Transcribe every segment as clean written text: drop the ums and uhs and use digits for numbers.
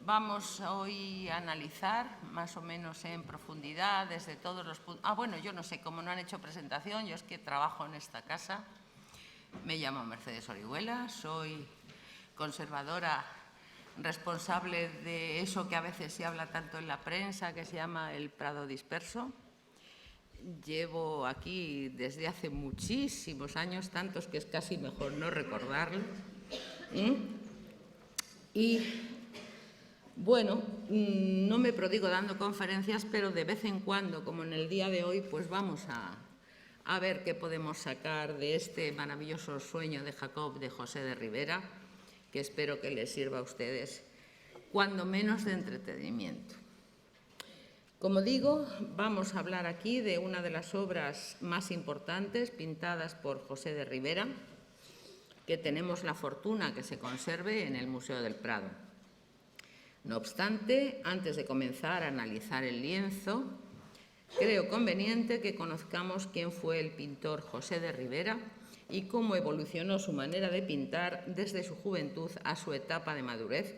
Vamos hoy a analizar más o menos en profundidad desde todos los puntos. Bueno, yo no sé, como no han hecho presentación, yo es que trabajo en esta casa. Me llamo Mercedes Orihuela, soy conservadora responsable de eso que a veces se habla tanto en la prensa, que se llama el Prado disperso. Llevo aquí desde hace muchísimos años, tantos que es casi mejor no recordarlo. Y bueno, no me prodigo dando conferencias, pero de vez en cuando, como en el día de hoy, pues vamos a ver qué podemos sacar de este maravilloso sueño de Jacob de José de Ribera, que espero que les sirva a ustedes, cuando menos de entretenimiento. Como digo, vamos a hablar aquí de una de las obras más importantes pintadas por José de Ribera, que tenemos la fortuna que se conserve en el Museo del Prado. No obstante, antes de comenzar a analizar el lienzo, creo conveniente que conozcamos quién fue el pintor José de Ribera y cómo evolucionó su manera de pintar desde su juventud a su etapa de madurez,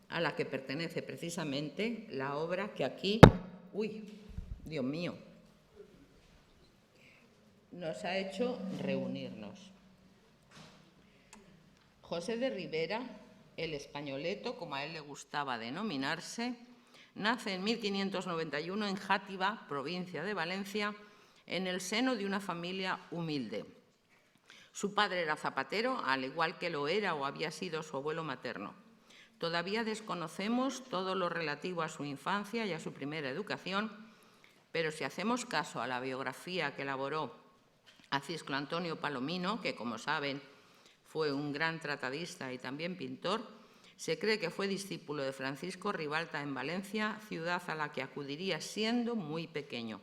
a la que pertenece precisamente la obra que aquí, Dios mío, nos ha hecho reunirnos. José de Ribera, el españoleto, como a él le gustaba denominarse, nace en 1591 en Játiva, provincia de Valencia, en el seno de una familia humilde. Su padre era zapatero, al igual que lo era o había sido su abuelo materno. Todavía desconocemos todo lo relativo a su infancia y a su primera educación, pero si hacemos caso a la biografía que elaboró Acisclo Antonio Palomino, que, como saben, fue un gran tratadista y también pintor, se cree que fue discípulo de Francisco Ribalta en Valencia, ciudad a la que acudiría siendo muy pequeño,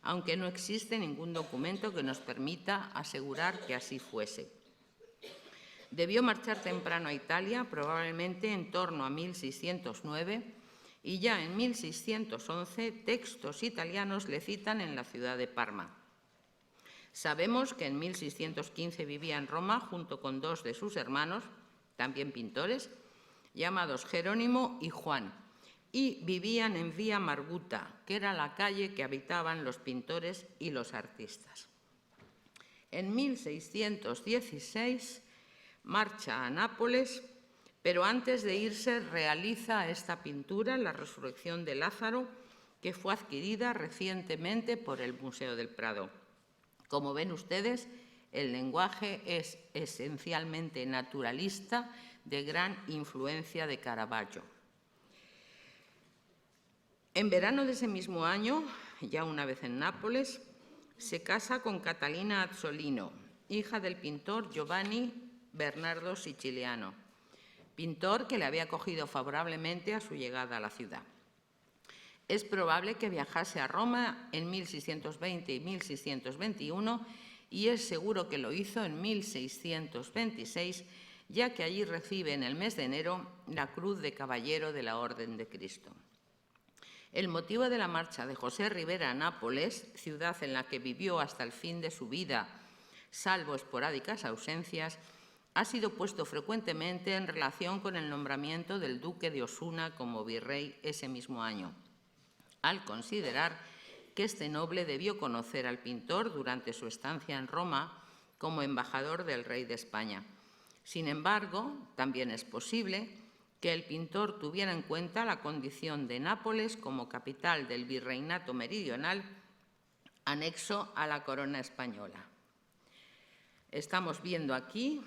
aunque no existe ningún documento que nos permita asegurar que así fuese. Debió marchar temprano a Italia, probablemente en torno a 1609, y ya en 1611 textos italianos le citan en la ciudad de Parma. Sabemos que en 1615 vivía en Roma junto con dos de sus hermanos, también pintores, llamados Jerónimo y Juan, y vivían en Vía Marguta, que era la calle que habitaban los pintores y los artistas. En 1616 marcha a Nápoles, pero antes de irse realiza esta pintura, La Resurrección de Lázaro, que fue adquirida recientemente por el Museo del Prado. Como ven ustedes, el lenguaje es esencialmente naturalista, de gran influencia de Caravaggio. En verano de ese mismo año, ya una vez en Nápoles, se casa con Catalina Azzolino, hija del pintor Giovanni Bernardo Siciliano, pintor que le había acogido favorablemente a su llegada a la ciudad. Es probable que viajase a Roma en 1620 y 1621 y es seguro que lo hizo en 1626, ya que allí recibe en el mes de enero la Cruz de Caballero de la Orden de Cristo. El motivo de la marcha de José Ribera a Nápoles, ciudad en la que vivió hasta el fin de su vida, salvo esporádicas ausencias, ha sido puesto frecuentemente en relación con el nombramiento del duque de Osuna como virrey ese mismo año, al considerar que este noble debió conocer al pintor durante su estancia en Roma como embajador del rey de España. Sin embargo, también es posible que el pintor tuviera en cuenta la condición de Nápoles como capital del virreinato meridional anexo a la corona española. Estamos viendo aquí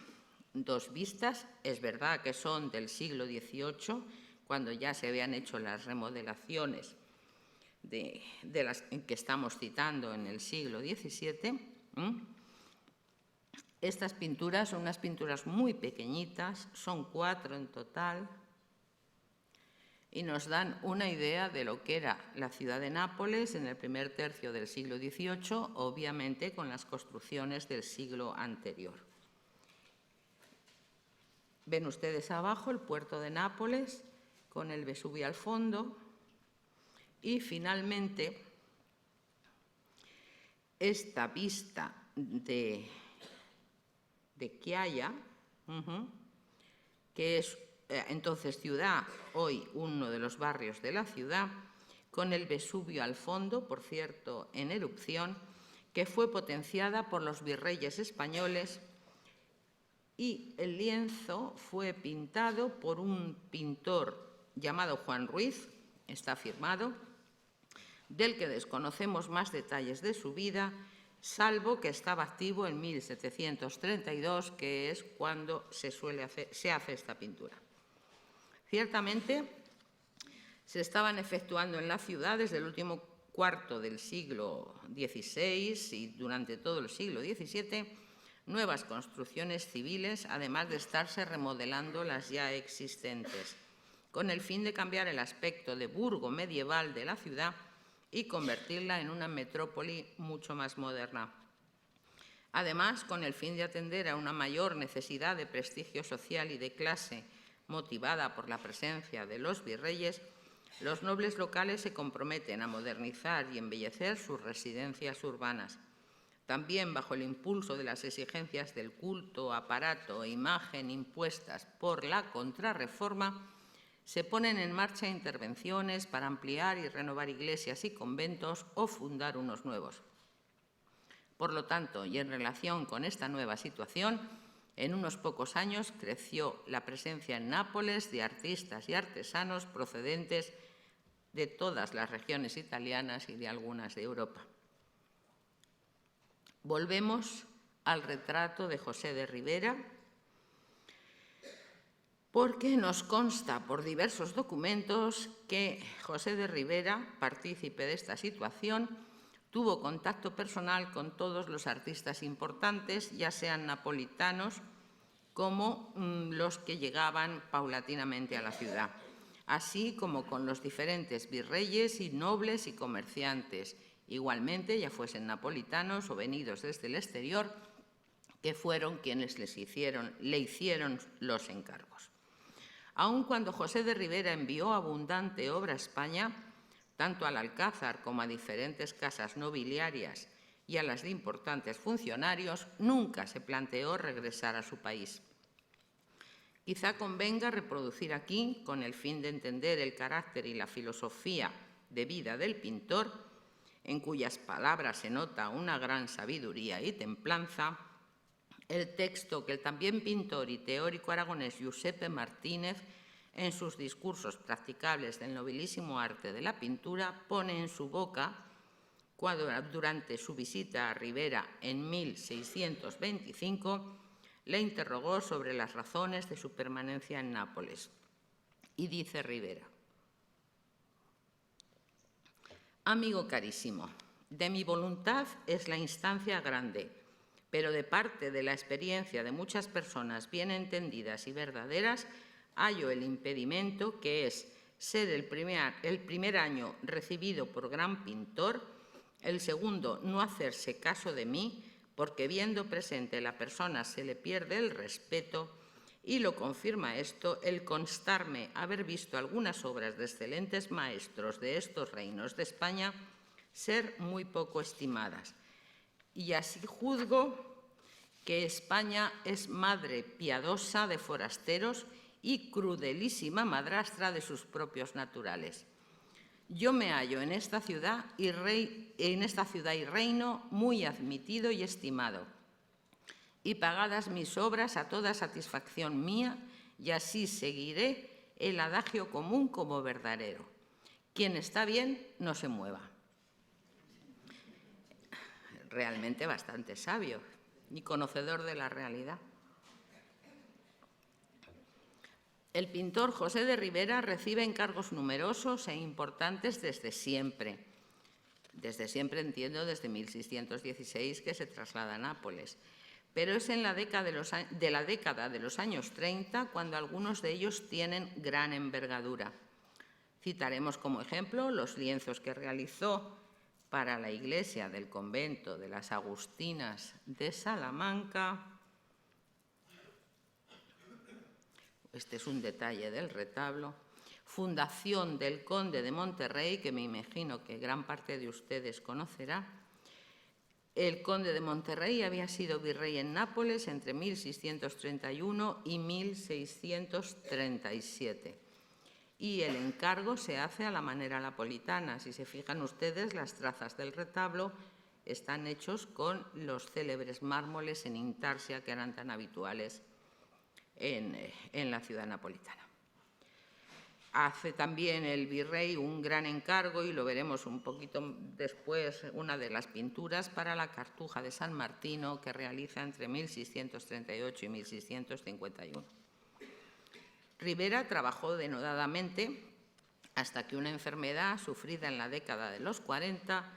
dos vistas, es verdad que son del siglo XVIII, cuando ya se habían hecho las remodelaciones de las que estamos citando en el siglo XVII. Estas pinturas son unas pinturas muy pequeñitas, son 4 en total, y nos dan una idea de lo que era la ciudad de Nápoles en el primer tercio del siglo XVIII, obviamente con las construcciones del siglo anterior. Ven ustedes abajo el puerto de Nápoles con el Vesubio al fondo y finalmente esta vista de Chiaia, que es entonces ciudad, hoy uno de los barrios de la ciudad, con el Vesubio al fondo, por cierto, en erupción, que fue potenciada por los virreyes españoles, y el lienzo fue pintado por un pintor llamado Juan Ruiz, está firmado, del que desconocemos más detalles de su vida, salvo que estaba activo en 1732, que es cuando se hace esta pintura. Ciertamente, se estaban efectuando en la ciudad desde el último cuarto del siglo XVI y durante todo el siglo XVII nuevas construcciones civiles, además de estarse remodelando las ya existentes, con el fin de cambiar el aspecto de burgo medieval de la ciudad y convertirla en una metrópoli mucho más moderna. Además, con el fin de atender a una mayor necesidad de prestigio social y de clase motivada por la presencia de los virreyes, los nobles locales se comprometen a modernizar y embellecer sus residencias urbanas. También bajo el impulso de las exigencias del culto, aparato e imagen impuestas por la Contrarreforma, se ponen en marcha intervenciones para ampliar y renovar iglesias y conventos o fundar unos nuevos. Por lo tanto, y en relación con esta nueva situación, en unos pocos años creció la presencia en Nápoles de artistas y artesanos procedentes de todas las regiones italianas y de algunas de Europa. Volvemos al retrato de José de Ribera, porque nos consta por diversos documentos que José de Ribera, partícipe de esta situación, tuvo contacto personal con todos los artistas importantes, ya sean napolitanos como los que llegaban paulatinamente a la ciudad, así como con los diferentes virreyes y nobles y comerciantes, igualmente ya fuesen napolitanos o venidos desde el exterior, que fueron quienes le hicieron los encargos. Aun cuando José de Ribera envió abundante obra a España, tanto al Alcázar como a diferentes casas nobiliarias y a las de importantes funcionarios, nunca se planteó regresar a su país. Quizá convenga reproducir aquí, con el fin de entender el carácter y la filosofía de vida del pintor, en cuyas palabras se nota una gran sabiduría y templanza, el texto que el también pintor y teórico aragonés Giuseppe Martínez, en sus discursos practicables del nobilísimo arte de la pintura, pone en su boca cuando durante su visita a Ribera en 1625 le interrogó sobre las razones de su permanencia en Nápoles. Y dice Ribera: «Amigo carísimo, de mi voluntad es la instancia grande, pero de parte de la experiencia de muchas personas bien entendidas y verdaderas, hallo el impedimento que es ser el primer año recibido por gran pintor, el segundo no hacerse caso de mí, porque viendo presente la persona se le pierde el respeto, y lo confirma esto el constarme haber visto algunas obras de excelentes maestros de estos reinos de España ser muy poco estimadas. Y así juzgo que España es madre piadosa de forasteros y crudelísima madrastra de sus propios naturales. Yo me hallo en esta ciudad y reino muy admitido y estimado, y pagadas mis obras a toda satisfacción mía, y así seguiré el adagio común como verdadero: quien está bien no se mueva. Realmente bastante sabio y conocedor de la realidad. El pintor José de Ribera recibe encargos numerosos e importantes desde siempre. Desde siempre, entiendo, desde 1616 que se traslada a Nápoles. Pero es en la década de los años 30 cuando algunos de ellos tienen gran envergadura. Citaremos como ejemplo los lienzos que realizó para la iglesia del convento de las Agustinas de Salamanca. Este es un detalle del retablo. Fundación del Conde de Monterrey, que me imagino que gran parte de ustedes conocerá. El conde de Monterrey había sido virrey en Nápoles entre 1631 y 1637. Y el encargo se hace a la manera napolitana. Si se fijan ustedes, las trazas del retablo están hechos con los célebres mármoles en intarsia que eran tan habituales en la ciudad napolitana. Hace también el virrey un gran encargo, y lo veremos un poquito después, una de las pinturas para la Cartuja de San Martino que realiza entre 1638 y 1651. Ribera trabajó denodadamente hasta que una enfermedad sufrida en la década de los 40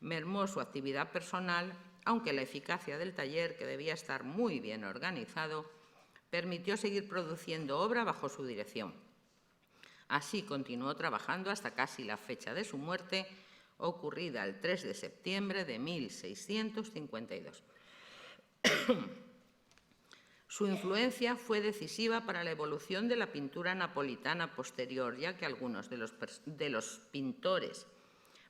mermó su actividad personal, aunque la eficacia del taller, que debía estar muy bien organizado, permitió seguir produciendo obra bajo su dirección. Así continuó trabajando hasta casi la fecha de su muerte, ocurrida el 3 de septiembre de 1652. Su influencia fue decisiva para la evolución de la pintura napolitana posterior, ya que algunos de los pintores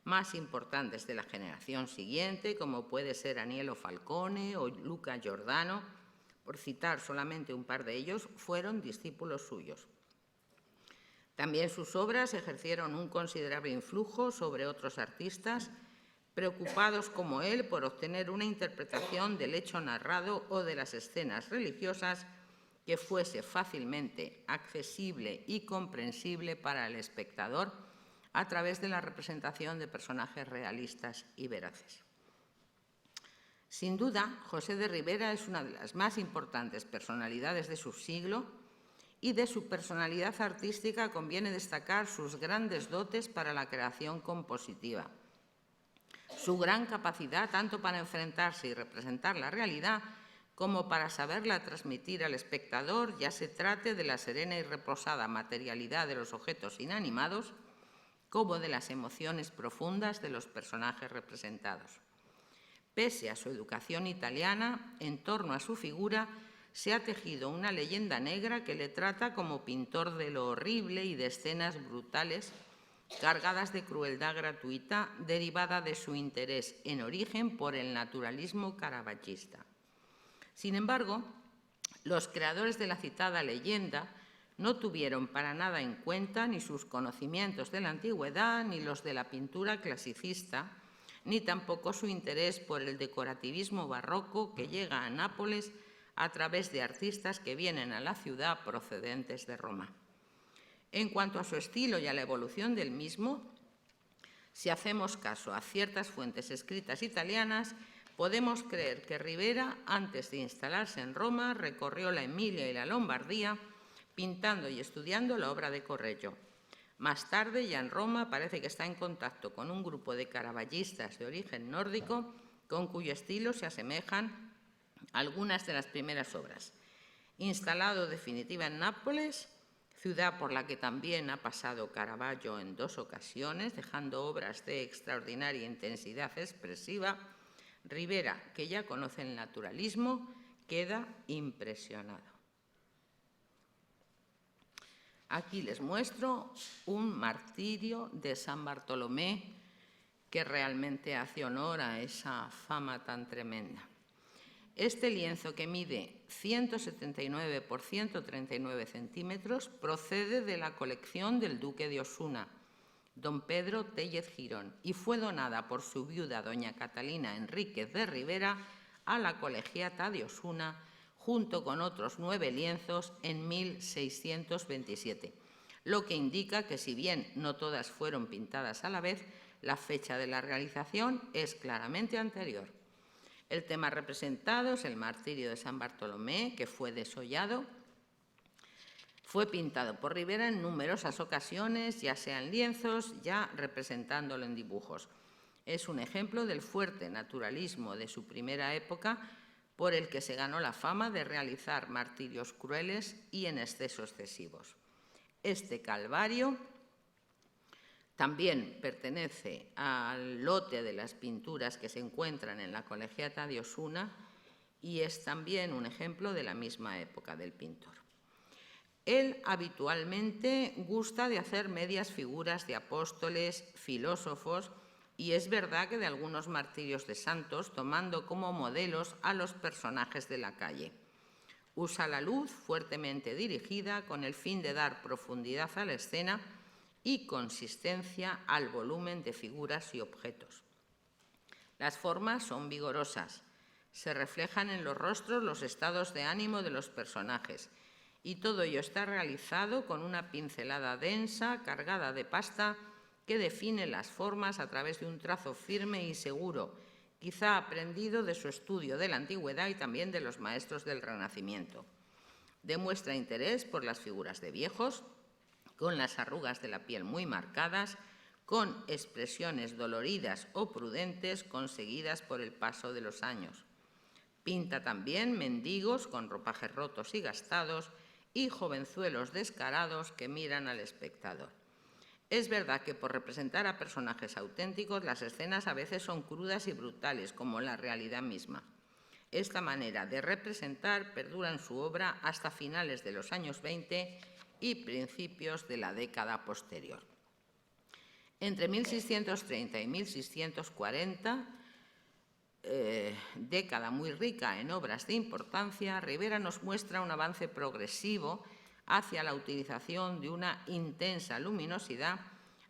más importantes de la generación siguiente, como puede ser Aniello Falcone o Luca Giordano, por citar solamente un par de ellos, fueron discípulos suyos. También sus obras ejercieron un considerable influjo sobre otros artistas, preocupados como él por obtener una interpretación del hecho narrado o de las escenas religiosas que fuese fácilmente accesible y comprensible para el espectador a través de la representación de personajes realistas y veraces. Sin duda, José de Ribera es una de las más importantes personalidades de su siglo, y de su personalidad artística conviene destacar sus grandes dotes para la creación compositiva, su gran capacidad tanto para enfrentarse y representar la realidad como para saberla transmitir al espectador, ya se trate de la serena y reposada materialidad de los objetos inanimados como de las emociones profundas de los personajes representados. Pese a su educación italiana, en torno a su figura se ha tejido una leyenda negra que le trata como pintor de lo horrible y de escenas brutales cargadas de crueldad gratuita derivada de su interés en origen por el naturalismo caravagista. Sin embargo, los creadores de la citada leyenda no tuvieron para nada en cuenta ni sus conocimientos de la antigüedad, ni los de la pintura clasicista, ni tampoco su interés por el decorativismo barroco que llega a Nápoles a través de artistas que vienen a la ciudad procedentes de Roma. En cuanto a su estilo y a la evolución del mismo, si hacemos caso a ciertas fuentes escritas italianas, podemos creer que Ribera, antes de instalarse en Roma, recorrió la Emilia y la Lombardía, pintando y estudiando la obra de Correggio. Más tarde, ya en Roma, parece que está en contacto con un grupo de caravallistas de origen nórdico, con cuyo estilo se asemejan algunas de las primeras obras. Instalado definitiva en Nápoles, ciudad por la que también ha pasado Caravaggio en 2 ocasiones, dejando obras de extraordinaria intensidad expresiva, Ribera, que ya conoce el naturalismo, queda impresionado. Aquí les muestro un martirio de San Bartolomé que realmente hace honor a esa fama tan tremenda. Este lienzo, que mide 179 por 139 centímetros, procede de la colección del duque de Osuna, don Pedro Téllez Girón, y fue donada por su viuda, doña Catalina Enríquez de Ribera, a la colegiata de Osuna, junto con otros 9 lienzos en 1627, lo que indica que, si bien no todas fueron pintadas a la vez, la fecha de la realización es claramente anterior. El tema representado es el martirio de San Bartolomé, que fue desollado. Fue pintado por Ribera en numerosas ocasiones, ya sea en lienzos, ya representándolo en dibujos. Es un ejemplo del fuerte naturalismo de su primera época, por el que se ganó la fama de realizar martirios crueles y en exceso excesivos. Este Calvario también pertenece al lote de las pinturas que se encuentran en la colegiata de Osuna y es también un ejemplo de la misma época del pintor. Él habitualmente gusta de hacer medias figuras de apóstoles, filósofos Y es verdad que de algunos martirios de santos, tomando como modelos a los personajes de la calle. Usa la luz fuertemente dirigida con el fin de dar profundidad a la escena y consistencia al volumen de figuras y objetos. Las formas son vigorosas, se reflejan en los rostros los estados de ánimo de los personajes y todo ello está realizado con una pincelada densa, cargada de pasta, que define las formas a través de un trazo firme y seguro, quizá aprendido de su estudio de la antigüedad y también de los maestros del Renacimiento. Demuestra interés por las figuras de viejos, con las arrugas de la piel muy marcadas, con expresiones doloridas o prudentes conseguidas por el paso de los años. Pinta también mendigos con ropajes rotos y gastados y jovenzuelos descarados que miran al espectador. Es verdad que por representar a personajes auténticos, las escenas a veces son crudas y brutales, como la realidad misma. Esta manera de representar perdura en su obra hasta finales de los años 20 y principios de la década posterior. Entre 1630 y 1640, década muy rica en obras de importancia, Ribera nos muestra un avance progresivo hacia la utilización de una intensa luminosidad,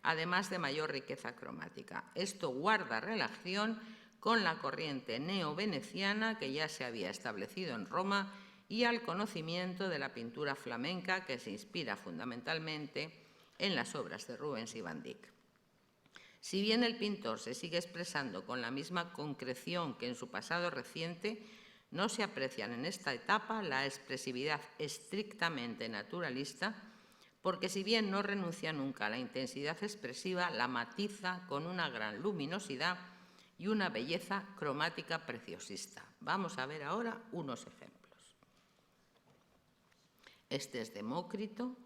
además de mayor riqueza cromática. Esto guarda relación con la corriente neoveneciana que ya se había establecido en Roma y al conocimiento de la pintura flamenca que se inspira fundamentalmente en las obras de Rubens y Van Dyck. Si bien el pintor se sigue expresando con la misma concreción que en su pasado reciente, no se aprecian en esta etapa la expresividad estrictamente naturalista, porque si bien no renuncia nunca a la intensidad expresiva, la matiza con una gran luminosidad y una belleza cromática preciosista. Vamos a ver ahora unos ejemplos. Este es Demócrito,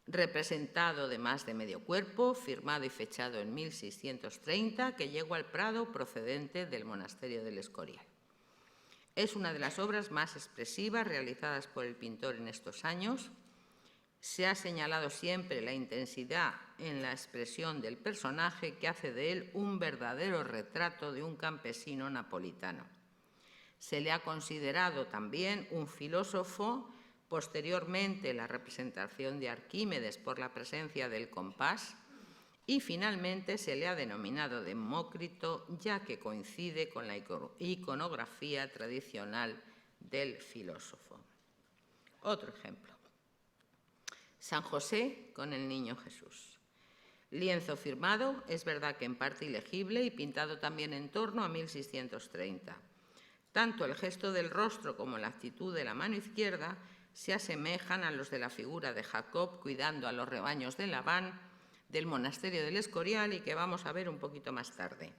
representado de más de medio cuerpo, firmado y fechado en 1630, que llegó al Prado procedente del monasterio del Escorial. Es una de las obras más expresivas realizadas por el pintor en estos años. Se ha señalado siempre la intensidad en la expresión del personaje que hace de él un verdadero retrato de un campesino napolitano. Se le ha considerado también un filósofo. Posteriormente, la representación de Arquímedes por la presencia del compás, y finalmente se le ha denominado Demócrito, ya que coincide con la iconografía tradicional del filósofo. Otro ejemplo. San José con el Niño Jesús. Lienzo firmado, es verdad que en parte ilegible y pintado también en torno a 1630. Tanto el gesto del rostro como la actitud de la mano izquierda se asemejan a los de la figura de Jacob cuidando a los rebaños de Labán del monasterio del Escorial y que vamos a ver un poquito más tarde,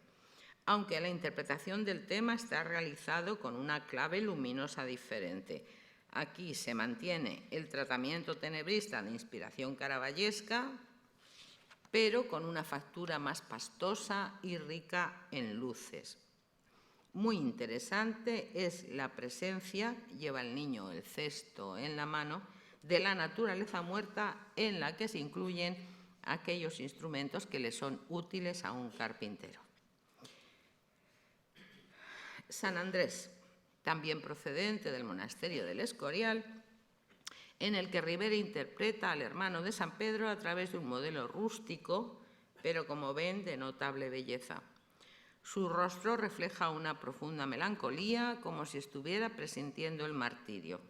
aunque la interpretación del tema está realizado con una clave luminosa diferente. Aquí se mantiene el tratamiento tenebrista de inspiración caravallesca, pero con una factura más pastosa y rica en luces. Muy interesante es la presencia, lleva el niño el cesto en la mano, de la naturaleza muerta en la que se incluyen aquellos instrumentos que le son útiles a un carpintero. San Andrés, también procedente del monasterio del Escorial, en el que Ribera interpreta al hermano de San Pedro a través de un modelo rústico, pero como ven, de notable belleza. Su rostro refleja una profunda melancolía, como si estuviera presintiendo el martirio.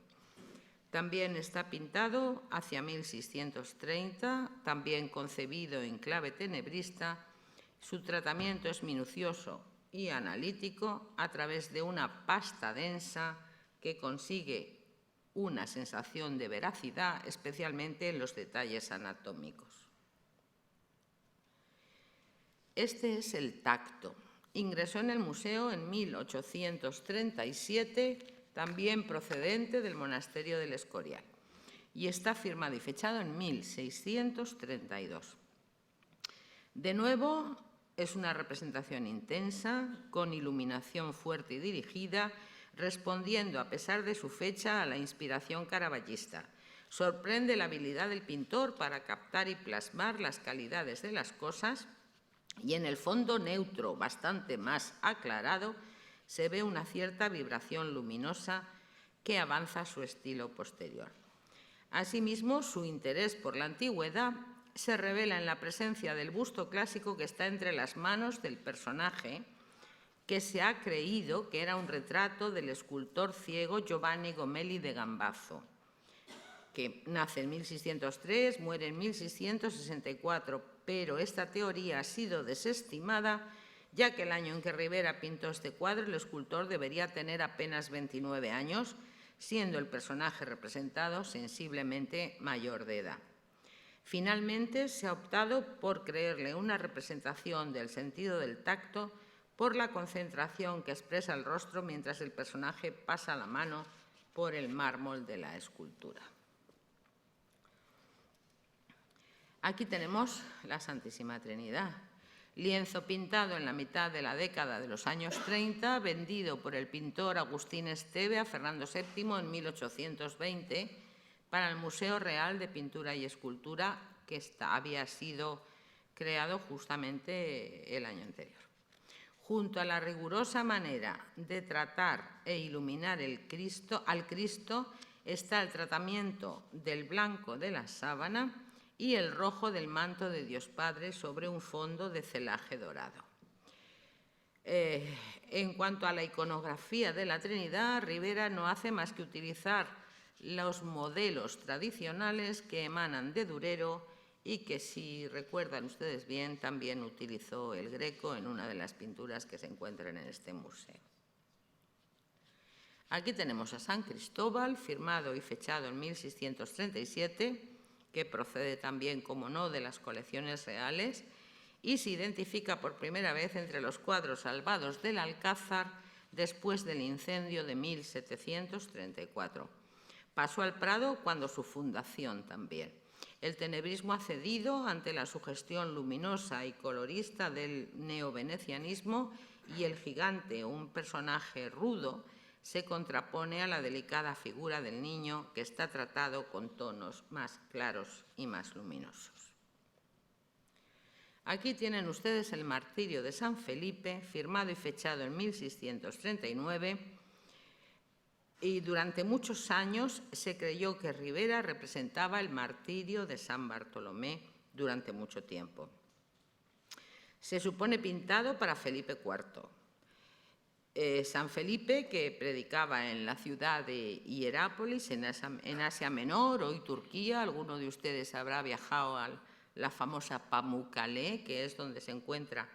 También está pintado hacia 1630, también concebido en clave tenebrista. Su tratamiento es minucioso y analítico a través de una pasta densa que consigue una sensación de veracidad, especialmente en los detalles anatómicos. Este es el Tacto. Ingresó en el museo en 1837, también procedente del monasterio del Escorial, y está firmado y fechado en 1632. De nuevo, es una representación intensa, con iluminación fuerte y dirigida, respondiendo a pesar de su fecha a la inspiración caravallista. Sorprende la habilidad del pintor para captar y plasmar las calidades de las cosas, y en el fondo neutro, bastante más aclarado, se ve una cierta vibración luminosa que avanza su estilo posterior. Asimismo, su interés por la antigüedad se revela en la presencia del busto clásico que está entre las manos del personaje, que se ha creído que era un retrato del escultor ciego Giovanni Gomelli de Gambazzo, que nace en 1603, muere en 1664, pero esta teoría ha sido desestimada, ya que el año en que Ribera pintó este cuadro, el escultor debería tener apenas 29 años, siendo el personaje representado sensiblemente mayor de edad. Finalmente, se ha optado por creerle una representación del sentido del tacto por la concentración que expresa el rostro mientras el personaje pasa la mano por el mármol de la escultura. Aquí tenemos la Santísima Trinidad, lienzo pintado en la mitad de la década de los años 30, vendido por el pintor Agustín Esteve a Fernando VII en 1820 para el Museo Real de Pintura y Escultura, que había sido creado justamente el año anterior. Junto a la rigurosa manera de tratar e iluminar al Cristo está el tratamiento del blanco de la sábana y el rojo del manto de Dios Padre sobre un fondo de celaje dorado. En cuanto a la iconografía de la Trinidad, Ribera no hace más que utilizar los modelos tradicionales que emanan de Durero y que, si recuerdan ustedes bien, también utilizó el Greco en una de las pinturas que se encuentran en este museo. Aquí tenemos a San Cristóbal, firmado y fechado en 1637, que procede también, como no, de las colecciones reales, y se identifica por primera vez entre los cuadros salvados del Alcázar después del incendio de 1734. Pasó al Prado cuando su fundación también. El tenebrismo ha cedido ante la sugestión luminosa y colorista del neovenecianismo y el gigante, un personaje rudo, se contrapone a la delicada figura del niño que está tratado con tonos más claros y más luminosos. Aquí tienen ustedes el martirio de San Felipe, firmado y fechado en 1639, y durante muchos años se creyó que Ribera representaba el martirio de San Bartolomé durante mucho tiempo. Se supone pintado para Felipe IV. San Felipe, que predicaba en la ciudad de Hierápolis, en Asia Menor, hoy Turquía. Alguno de ustedes habrá viajado a la famosa Pamukkale, que es donde se encuentran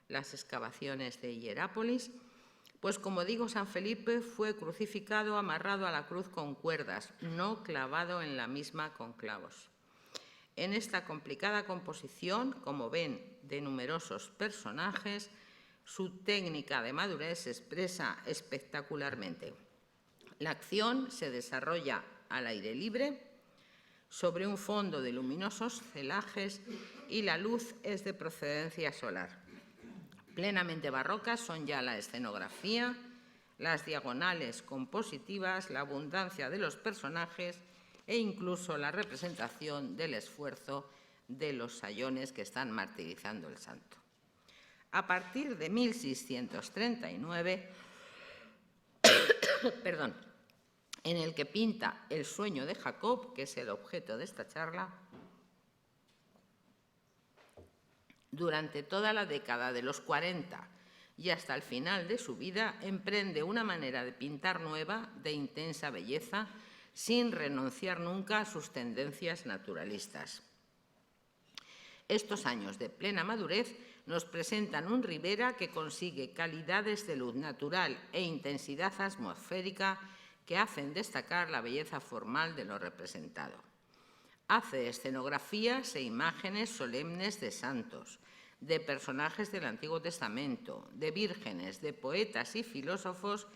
las excavaciones de Hierápolis. Pues, como digo, San Felipe fue crucificado amarrado a la cruz con cuerdas, no clavado en la misma con clavos. En esta complicada composición, como ven, de numerosos personajes, su técnica de madurez se expresa espectacularmente. La acción se desarrolla al aire libre, sobre un fondo de luminosos celajes, y la luz es de procedencia solar. Plenamente barrocas son ya la escenografía, las diagonales compositivas, la abundancia de los personajes e incluso la representación del esfuerzo de los sayones que están martirizando el santo. A partir de 1639, en el que pinta el sueño de Jacob, que es el objeto de esta charla, durante toda la década de los 40 y hasta el final de su vida, emprende una manera de pintar nueva, de intensa belleza, sin renunciar nunca a sus tendencias naturalistas. Estos años de plena madurez nos presentan un Ribera que consigue calidades de luz natural e intensidad atmosférica que hacen destacar la belleza formal de lo representado. Hace escenografías e imágenes solemnes de santos, de personajes del Antiguo Testamento, de vírgenes, de poetas y filósofos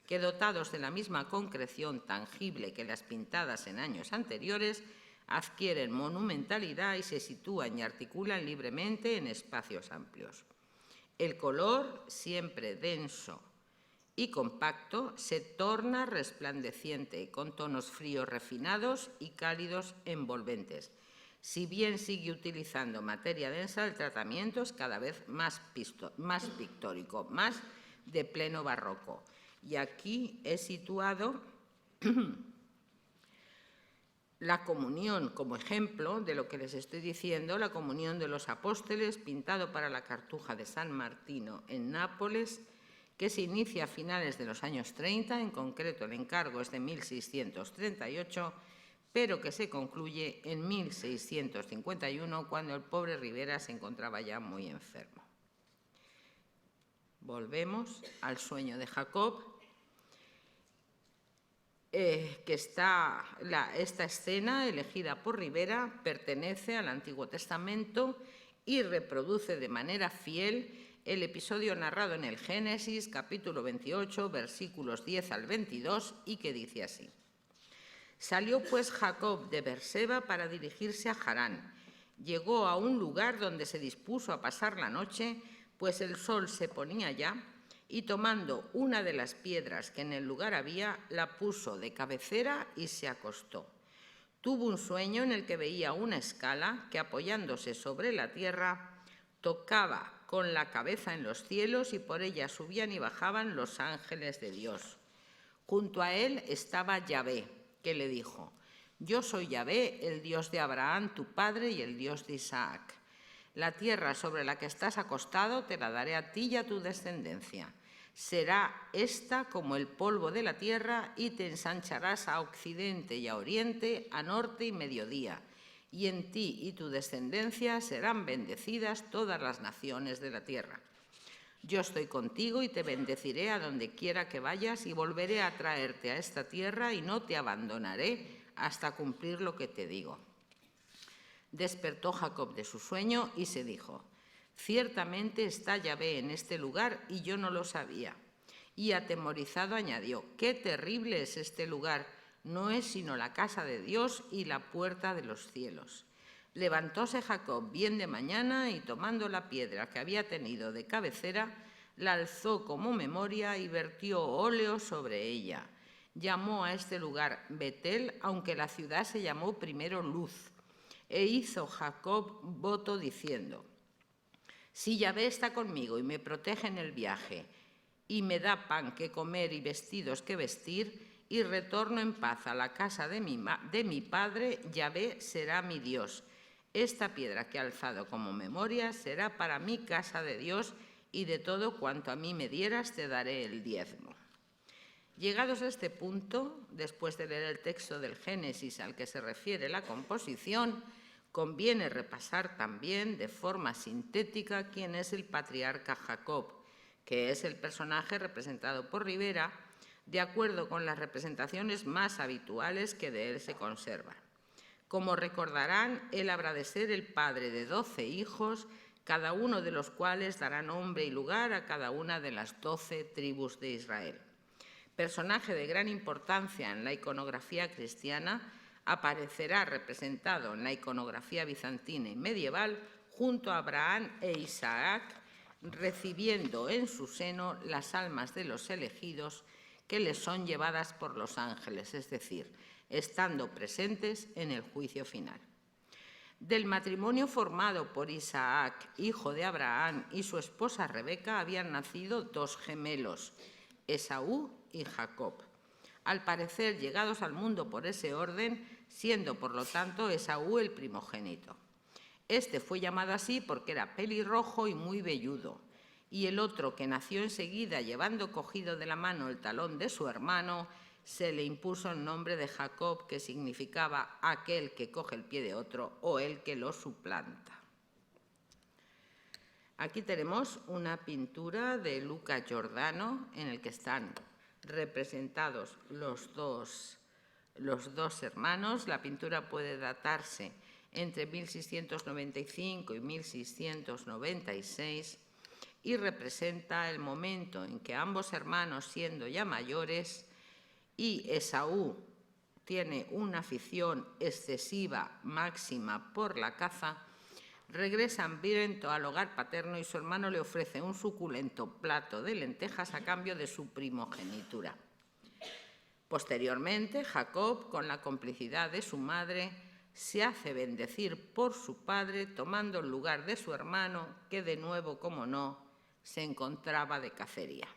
que, dotados de la misma concreción tangible que las pintadas en años anteriores, adquieren monumentalidad y se sitúan y articulan libremente en espacios amplios. El color, siempre denso y compacto, se torna resplandeciente, con tonos fríos refinados y cálidos envolventes. Si bien sigue utilizando materia densa, el tratamiento es cada vez más pictórico, más de pleno barroco. Y aquí he situado la comunión como ejemplo de lo que les estoy diciendo, la comunión de los apóstoles, pintado para la Cartuja de San Martino en Nápoles, que se inicia a finales de los años 30, en concreto el encargo es de 1638, pero que se concluye en 1651, cuando el pobre Ribera se encontraba ya muy enfermo. Volvemos al sueño de Jacob, esta escena, elegida por Ribera, pertenece al Antiguo Testamento y reproduce de manera fiel el episodio narrado en el Génesis, capítulo 28, versículos 10 al 22, y que dice así: Salió pues Jacob de Beerseba para dirigirse a Harán. Llegó a un lugar donde se dispuso a pasar la noche, pues el sol se ponía ya, y tomando una de las piedras que en el lugar había, la puso de cabecera y se acostó. Tuvo un sueño en el que veía una escala que, apoyándose sobre la tierra, tocaba con la cabeza en los cielos, y por ella subían y bajaban los ángeles de Dios. Junto a él estaba Yahvé, que le dijo: Yo soy Yahvé, el Dios de Abraham, tu padre, y el Dios de Isaac. La tierra sobre la que estás acostado te la daré a ti y a tu descendencia. Será esta como el polvo de la tierra, y te ensancharás a occidente y a oriente, a norte y mediodía. Y en ti y tu descendencia serán bendecidas todas las naciones de la tierra. Yo estoy contigo y te bendeciré a donde quiera que vayas, y volveré a traerte a esta tierra y no te abandonaré hasta cumplir lo que te digo. Despertó Jacob de su sueño y se dijo: Ciertamente está Yahvé en este lugar y yo no lo sabía. Y atemorizado añadió: Qué terrible es este lugar, no es sino la casa de Dios y la puerta de los cielos. Levantóse Jacob bien de mañana y, tomando la piedra que había tenido de cabecera, la alzó como memoria y vertió óleo sobre ella. Llamó a este lugar Betel, aunque la ciudad se llamó primero Luz. E hizo Jacob voto diciendo: Si Yahvé está conmigo y me protege en el viaje, y me da pan que comer y vestidos que vestir, y retorno en paz a la casa de mi padre, Yahvé será mi Dios. Esta piedra que he alzado como memoria será para mí casa de Dios, y de todo cuanto a mí me dieras te daré el diezmo. Llegados a este punto, después de leer el texto del Génesis al que se refiere la composición, conviene repasar también de forma sintética quién es el patriarca Jacob, que es el personaje representado por Ribera, de acuerdo con las representaciones más habituales que de él se conservan. Como recordarán, él habrá de ser el padre de 12 hijos, cada uno de los cuales dará nombre y lugar a cada una de las 12 tribus de Israel. Personaje de gran importancia en la iconografía cristiana, aparecerá representado en la iconografía bizantina y medieval junto a Abraham e Isaac, recibiendo en su seno las almas de los elegidos que les son llevadas por los ángeles, es decir, estando presentes en el juicio final. Del matrimonio formado por Isaac, hijo de Abraham, y su esposa Rebeca, habían nacido 2 gemelos, Esaú y Jacob. Al parecer, llegados al mundo por ese orden, siendo por lo tanto Esaú el primogénito. Este fue llamado así porque era pelirrojo y muy velludo, y el otro, que nació enseguida llevando cogido de la mano el talón de su hermano, se le impuso el nombre de Jacob, que significaba aquel que coge el pie de otro o el que lo suplanta. Aquí tenemos una pintura de Luca Giordano en el que están representados los dos hermanos. La pintura puede datarse entre 1695 y 1696 y representa el momento en que ambos hermanos, siendo ya mayores, y Esaú tiene una afición excesiva, máxima, por la caza, regresa hambriento al hogar paterno y su hermano le ofrece un suculento plato de lentejas a cambio de su primogenitura. Posteriormente, Jacob, con la complicidad de su madre, se hace bendecir por su padre, tomando el lugar de su hermano, que de nuevo, como no, se encontraba de cacería.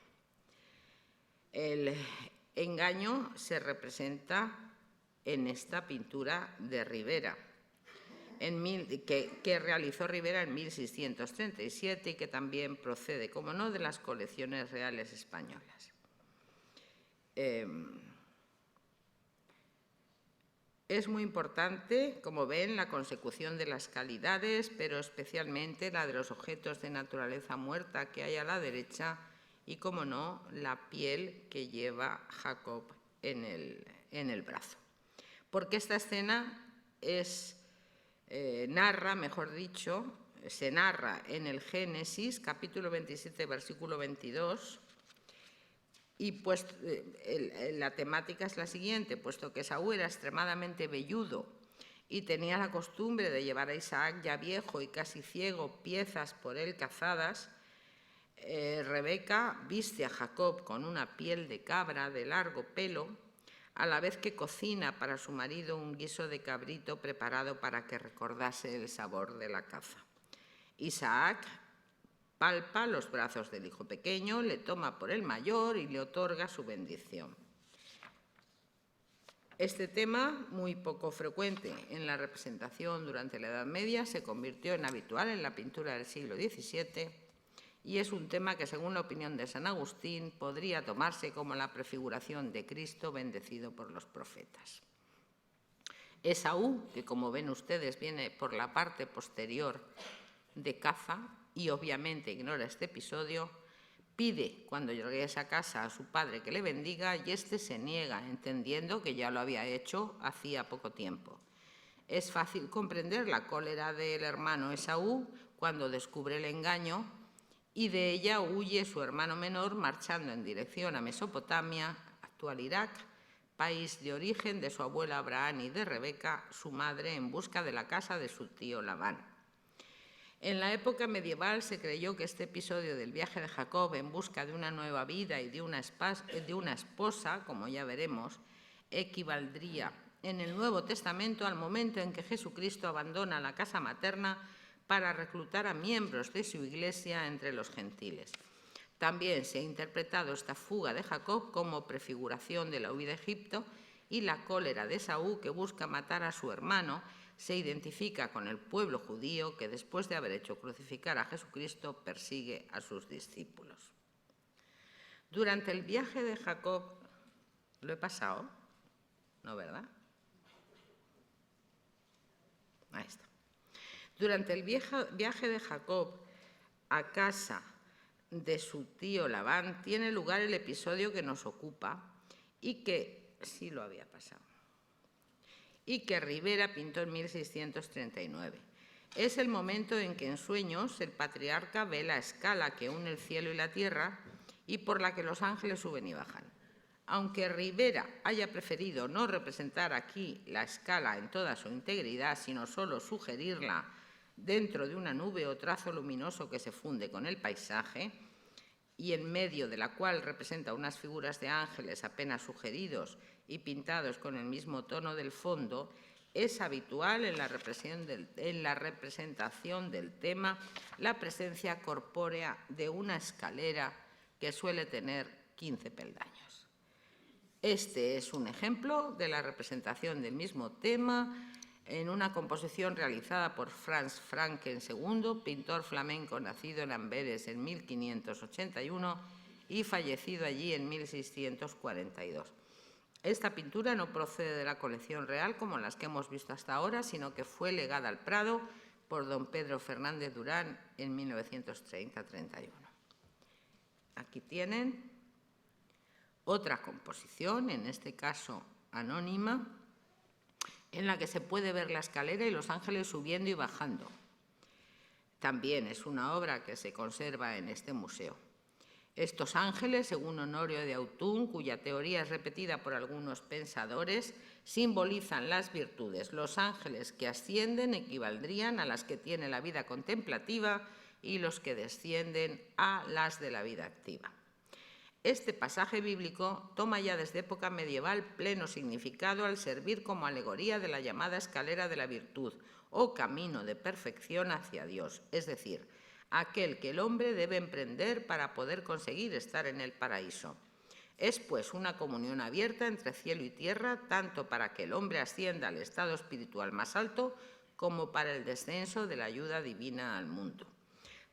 El engaño se representa en esta pintura de Ribera, que realizó Ribera en 1637 y que también procede, como no, de las colecciones reales españolas. Es muy importante, como ven, la consecución de las calidades, pero especialmente la de los objetos de naturaleza muerta que hay a la derecha y, como no, la piel que lleva Jacob en el brazo. Porque esta escena se narra en el Génesis, capítulo 27, versículo 22, y pues la temática es la siguiente: puesto que Esaú era extremadamente velludo y tenía la costumbre de llevar a Isaac, ya viejo y casi ciego, piezas por él cazadas, Rebeca viste a Jacob con una piel de cabra de largo pelo, a la vez que cocina para su marido un guiso de cabrito preparado para que recordase el sabor de la caza. Isaac palpa los brazos del hijo pequeño, le toma por el mayor y le otorga su bendición. Este tema, muy poco frecuente en la representación durante la Edad Media, se convirtió en habitual en la pintura del siglo XVII y es un tema que, según la opinión de San Agustín, podría tomarse como la prefiguración de Cristo bendecido por los profetas. Esaú, que como ven ustedes viene por la parte posterior de caza y obviamente ignora este episodio, pide cuando regresa a casa a su padre que le bendiga y éste se niega, entendiendo que ya lo había hecho hacía poco tiempo. Es fácil comprender la cólera del hermano Esaú cuando descubre el engaño y de ella huye su hermano menor marchando en dirección a Mesopotamia, actual Irak, país de origen de su abuela Abraham y de Rebeca, su madre, en busca de la casa de su tío Labán. En la época medieval se creyó que este episodio del viaje de Jacob en busca de una nueva vida y de una esposa, como ya veremos, equivaldría en el Nuevo Testamento al momento en que Jesucristo abandona la casa materna para reclutar a miembros de su iglesia entre los gentiles. También se ha interpretado esta fuga de Jacob como prefiguración de la huida a Egipto y la cólera de Esaú, que busca matar a su hermano, se identifica con el pueblo judío que, después de haber hecho crucificar a Jesucristo, persigue a sus discípulos. Durante el viaje de Jacob, ¿lo he pasado? ¿No, verdad? Ahí está. Durante el viaje de Jacob a casa de su tío Labán tiene lugar el episodio que nos ocupa y que sí lo había pasado, y que Ribera pintó en 1639. Es el momento en que en sueños el patriarca ve la escala que une el cielo y la tierra y por la que los ángeles suben y bajan. Aunque Ribera haya preferido no representar aquí la escala en toda su integridad, sino solo sugerirla dentro de una nube o trazo luminoso que se funde con el paisaje y en medio de la cual representa unas figuras de ángeles apenas sugeridos y pintados con el mismo tono del fondo, es habitual en la representación del tema la presencia corpórea de una escalera que suele tener 15 peldaños. Este es un ejemplo de la representación del mismo tema en una composición realizada por Franz Franken II, pintor flamenco nacido en Amberes en 1581 y fallecido allí en 1642. Esta pintura no procede de la colección real como las que hemos visto hasta ahora, sino que fue legada al Prado por don Pedro Fernández Durán en 1930-31. Aquí tienen otra composición, en este caso anónima, en la que se puede ver la escalera y los ángeles subiendo y bajando. También es una obra que se conserva en este museo. Estos ángeles, según Honorio de Autun, cuya teoría es repetida por algunos pensadores, simbolizan las virtudes. Los ángeles que ascienden equivaldrían a las que tiene la vida contemplativa y los que descienden a las de la vida activa. Este pasaje bíblico toma ya desde época medieval pleno significado al servir como alegoría de la llamada escalera de la virtud o camino de perfección hacia Dios, es decir, aquel que el hombre debe emprender para poder conseguir estar en el paraíso. Es, pues, una comunión abierta entre cielo y tierra, tanto para que el hombre ascienda al estado espiritual más alto, como para el descenso de la ayuda divina al mundo.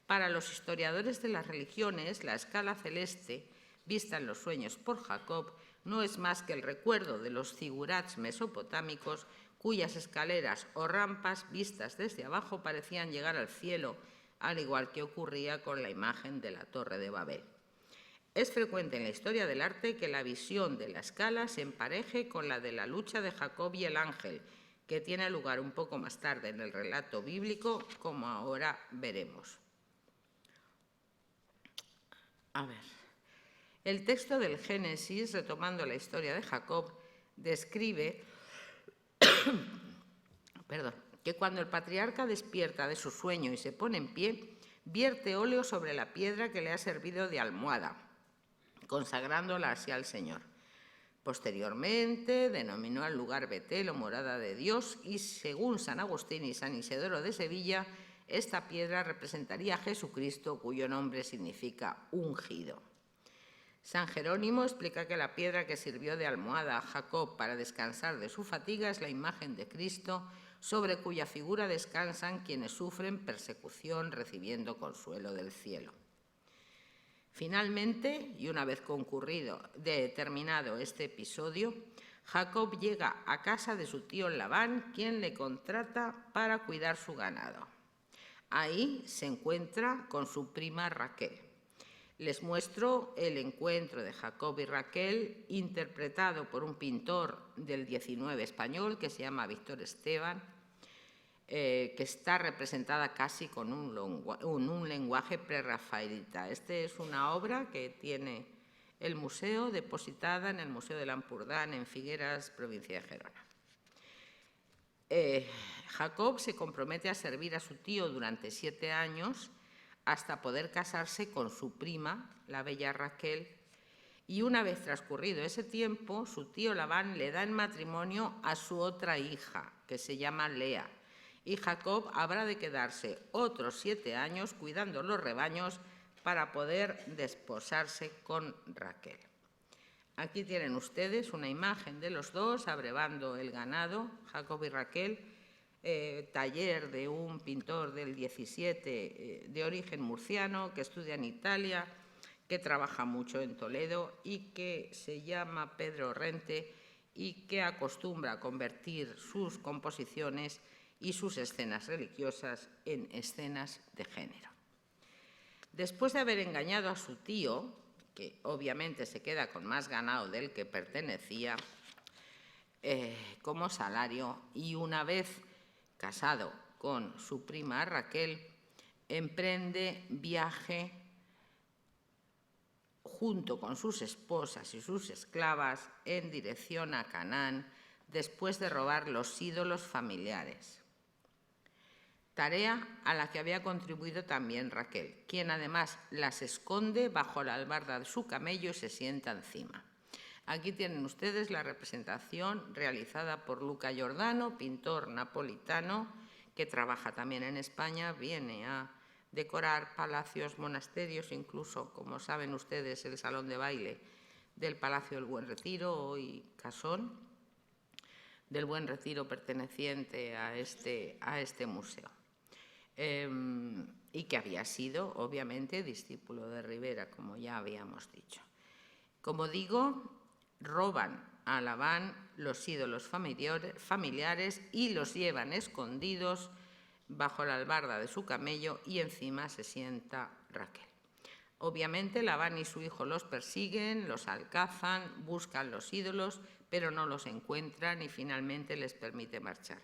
Para los historiadores de las religiones, la escala celeste, vista en los sueños por Jacob, no es más que el recuerdo de los zigurats mesopotámicos, cuyas escaleras o rampas vistas desde abajo parecían llegar al cielo, al igual que ocurría con la imagen de la Torre de Babel. Es frecuente en la historia del arte que la visión de la escala se empareje con la de la lucha de Jacob y el ángel, que tiene lugar un poco más tarde en el relato bíblico, como ahora veremos. A ver. El texto del Génesis, retomando la historia de Jacob, describe que cuando el patriarca despierta de su sueño y se pone en pie, vierte óleo sobre la piedra que le ha servido de almohada, consagrándola así al Señor. Posteriormente denominó al lugar Betel o morada de Dios y, según San Agustín y San Isidoro de Sevilla, esta piedra representaría a Jesucristo, cuyo nombre significa ungido. San Jerónimo explica que la piedra que sirvió de almohada a Jacob para descansar de su fatiga es la imagen de Cristo, sobre cuya figura descansan quienes sufren persecución recibiendo consuelo del cielo. Finalmente, y una vez terminado este episodio, Jacob llega a casa de su tío Labán, quien le contrata para cuidar su ganado. Ahí se encuentra con su prima Raquel. Les muestro el encuentro de Jacob y Raquel, interpretado por un pintor del XIX español que se llama Víctor Esteban, que está representada casi con un lenguaje prerrafaelita. Esta es una obra que tiene el museo, depositada en el Museo de Lampurdán, en Figueras, provincia de Gerona. Jacob se compromete a servir a su tío durante 7 años, hasta poder casarse con su prima, la bella Raquel, y una vez transcurrido ese tiempo, su tío Labán le da en matrimonio a su otra hija, que se llama Lea, y Jacob habrá de quedarse otros 7 años cuidando los rebaños para poder desposarse con Raquel. Aquí tienen ustedes una imagen de los dos abrevando el ganado, Jacob y Raquel, taller de un pintor del 17 de origen murciano que estudia en Italia, que trabaja mucho en Toledo y que se llama Pedro Rente y que acostumbra a convertir sus composiciones y sus escenas religiosas en escenas de género. Después de haber engañado a su tío, que obviamente se queda con más ganado del que pertenecía como salario, y una vez casado con su prima Raquel, emprende viaje junto con sus esposas y sus esclavas en dirección a Canaán, después de robar los ídolos familiares. Tarea a la que había contribuido también Raquel, quien además las esconde bajo la albarda de su camello y se sienta encima. Aquí tienen ustedes la representación realizada por Luca Giordano, pintor napolitano, que trabaja también en España, viene a decorar palacios, monasterios, incluso, como saben ustedes, el salón de baile del Palacio del Buen Retiro, hoy Casón, del Buen Retiro perteneciente a este museo. Y que había sido, obviamente, discípulo de Ribera, como ya habíamos dicho. Como digo, roban a Labán los ídolos familiares y los llevan escondidos bajo la albarda de su camello y encima se sienta Raquel. Obviamente, Labán y su hijo los persiguen, los alcanzan, buscan los ídolos, pero no los encuentran y finalmente les permite marchar.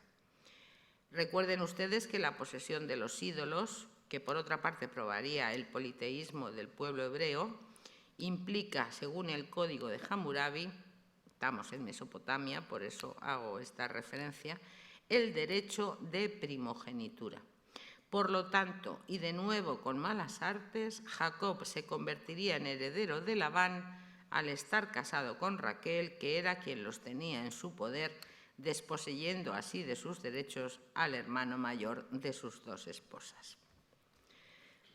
Recuerden ustedes que la posesión de los ídolos, que por otra parte probaría el politeísmo del pueblo hebreo, implica, según el código de Hammurabi, estamos en Mesopotamia, por eso hago esta referencia, el derecho de primogenitura. Por lo tanto, y de nuevo con malas artes, Jacob se convertiría en heredero de Labán al estar casado con Raquel, que era quien los tenía en su poder, desposeyendo así de sus derechos al hermano mayor de sus dos esposas.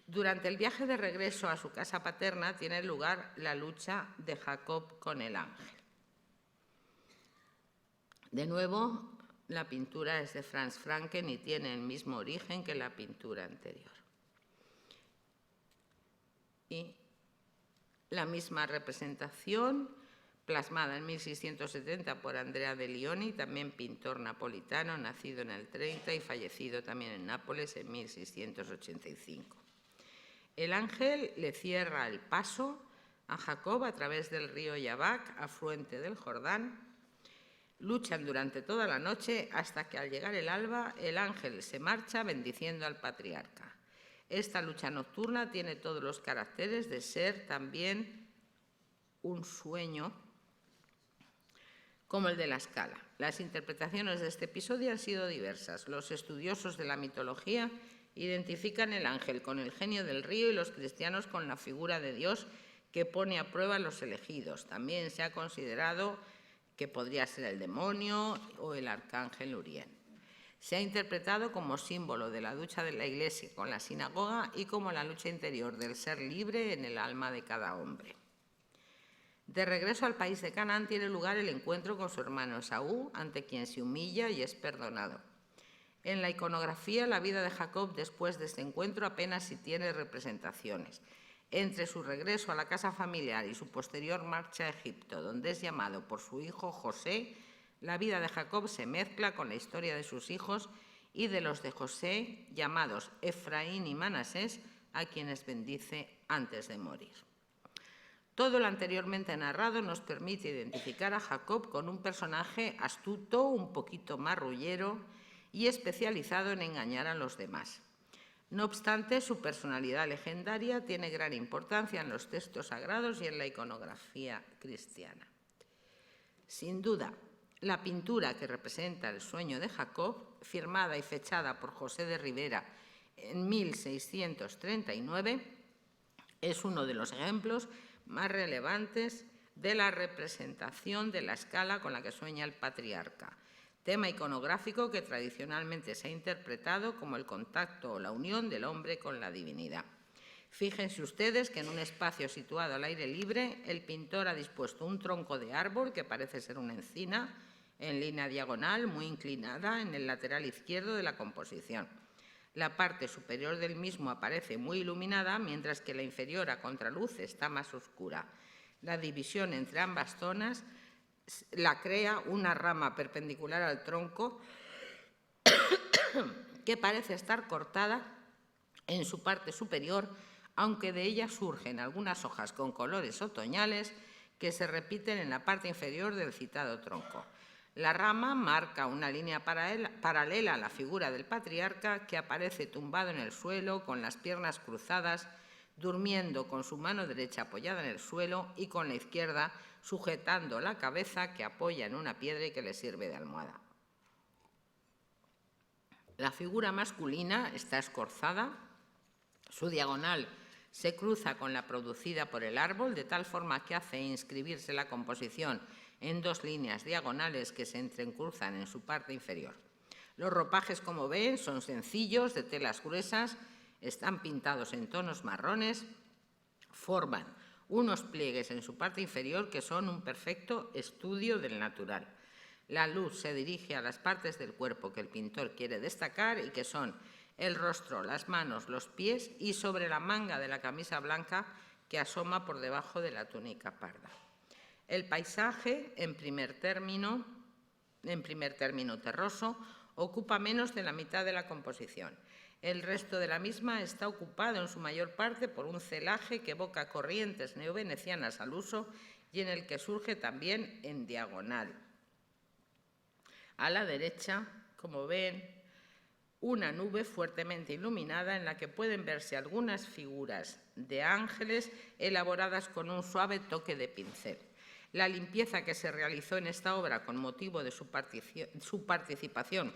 Durante el viaje de regreso a su casa paterna tiene lugar la lucha de Jacob con el ángel. De nuevo, la pintura es de Franz Franken y tiene el mismo origen que la pintura anterior. Y la misma representación, plasmada en 1670 por Andrea de Lioni, también pintor napolitano, nacido en el 30 y fallecido también en Nápoles en 1685. El ángel le cierra el paso a Jacob a través del río Yabac, afluente del Jordán. Luchan durante toda la noche hasta que al llegar el alba el ángel se marcha bendiciendo al patriarca. Esta lucha nocturna tiene todos los caracteres de ser también un sueño como el de la Scala. Las interpretaciones de este episodio han sido diversas. Los estudiosos de la mitología identifican el ángel con el genio del río y los cristianos con la figura de Dios que pone a prueba a los elegidos. También se ha considerado que podría ser el demonio o el arcángel Uriel. Se ha interpretado como símbolo de la lucha de la Iglesia con la sinagoga y como la lucha interior del ser libre en el alma de cada hombre. De regreso al país de Canaán tiene lugar el encuentro con su hermano Esaú, ante quien se humilla y es perdonado. En la iconografía, la vida de Jacob después de este encuentro apenas si tiene representaciones. Entre su regreso a la casa familiar y su posterior marcha a Egipto, donde es llamado por su hijo José, la vida de Jacob se mezcla con la historia de sus hijos y de los de José, llamados Efraín y Manasés, a quienes bendice antes de morir. Todo lo anteriormente narrado nos permite identificar a Jacob con un personaje astuto, un poquito marrullero y especializado en engañar a los demás. No obstante, su personalidad legendaria tiene gran importancia en los textos sagrados y en la iconografía cristiana. Sin duda, la pintura que representa el sueño de Jacob, firmada y fechada por José de Ribera en 1639, es uno de los ejemplos más relevantes de la representación de la Scala con la que sueña el patriarca, tema iconográfico que tradicionalmente se ha interpretado como el contacto o la unión del hombre con la divinidad. Fíjense ustedes que en un espacio situado al aire libre, el pintor ha dispuesto un tronco de árbol que parece ser una encina, en línea diagonal, muy inclinada en el lateral izquierdo de la composición. La parte superior del mismo aparece muy iluminada, mientras que la inferior a contraluz está más oscura. La división entre ambas zonas la crea una rama perpendicular al tronco que parece estar cortada en su parte superior, aunque de ella surgen algunas hojas con colores otoñales que se repiten en la parte inferior del citado tronco. La rama marca una línea paralela a la figura del patriarca, que aparece tumbado en el suelo, con las piernas cruzadas, durmiendo con su mano derecha apoyada en el suelo y con la izquierda sujetando la cabeza, que apoya en una piedra y que le sirve de almohada. La figura masculina está escorzada, su diagonal se cruza con la producida por el árbol, de tal forma que hace inscribirse la composición en dos líneas diagonales que se entrecruzan en su parte inferior. Los ropajes, como ven, son sencillos, de telas gruesas, están pintados en tonos marrones, forman unos pliegues en su parte inferior que son un perfecto estudio del natural. La luz se dirige a las partes del cuerpo que el pintor quiere destacar y que son el rostro, las manos, los pies y sobre la manga de la camisa blanca que asoma por debajo de la túnica parda. El paisaje, en primer término terroso, ocupa menos de la mitad de la composición. El resto de la misma está ocupado en su mayor parte por un celaje que evoca corrientes neovenecianas al uso y en el que surge también en diagonal. A la derecha, como ven, una nube fuertemente iluminada en la que pueden verse algunas figuras de ángeles elaboradas con un suave toque de pincel. La limpieza que se realizó en esta obra con motivo de su participación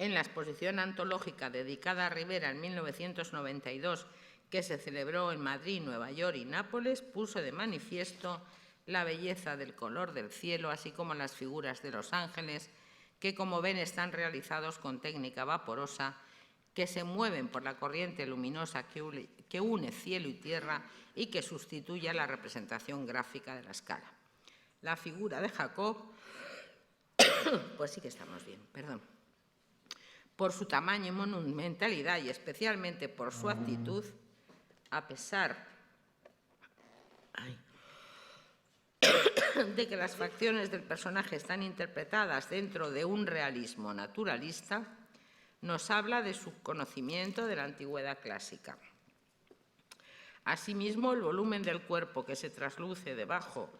En la exposición antológica dedicada a Rivera en 1992, que se celebró en Madrid, Nueva York y Nápoles, puso de manifiesto la belleza del color del cielo, así como las figuras de los ángeles, que, como ven, están realizados con técnica vaporosa, que se mueven por la corriente luminosa que une cielo y tierra y que sustituye a la representación gráfica de la escala. La figura de Jacob, pues sí que estamos bien, perdón, por su tamaño y monumentalidad y especialmente por su actitud, a pesar de que las facciones del personaje están interpretadas dentro de un realismo naturalista, nos habla de su conocimiento de la antigüedad clásica. Asimismo, el volumen del cuerpo que se trasluce debajo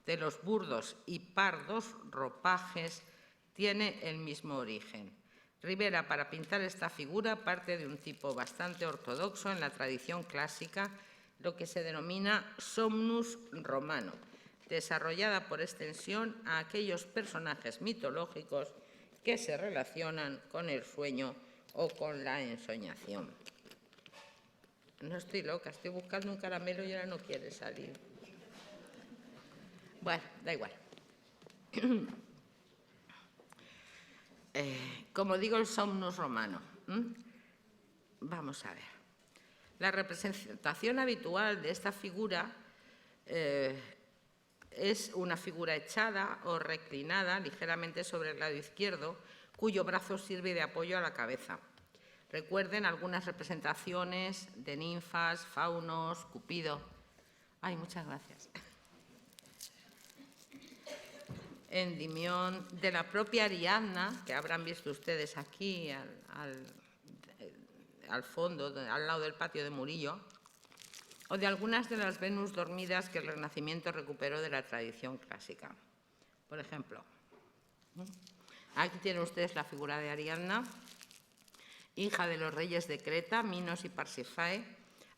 de los burdos y pardos ropajes tiene el mismo origen. Rivera, para pintar esta figura, parte de un tipo bastante ortodoxo en la tradición clásica, lo que se denomina somnus romano, desarrollada por extensión a aquellos personajes mitológicos que se relacionan con el sueño o con la ensoñación. No estoy loca, estoy buscando un caramelo y ahora no quiere salir. Bueno, da igual. Como digo, el somnus romano. Vamos a ver. La representación habitual de esta figura es una figura echada o reclinada ligeramente sobre el lado izquierdo, cuyo brazo sirve de apoyo a la cabeza. Recuerden algunas representaciones de ninfas, faunos, Cupido. Ay, muchas gracias. Endimión, de la propia Ariadna, que habrán visto ustedes aquí al fondo, al lado del patio de Murillo, o de algunas de las Venus dormidas que el Renacimiento recuperó de la tradición clásica. Por ejemplo, aquí tienen ustedes la figura de Ariadna, hija de los reyes de Creta, Minos y Parsífae,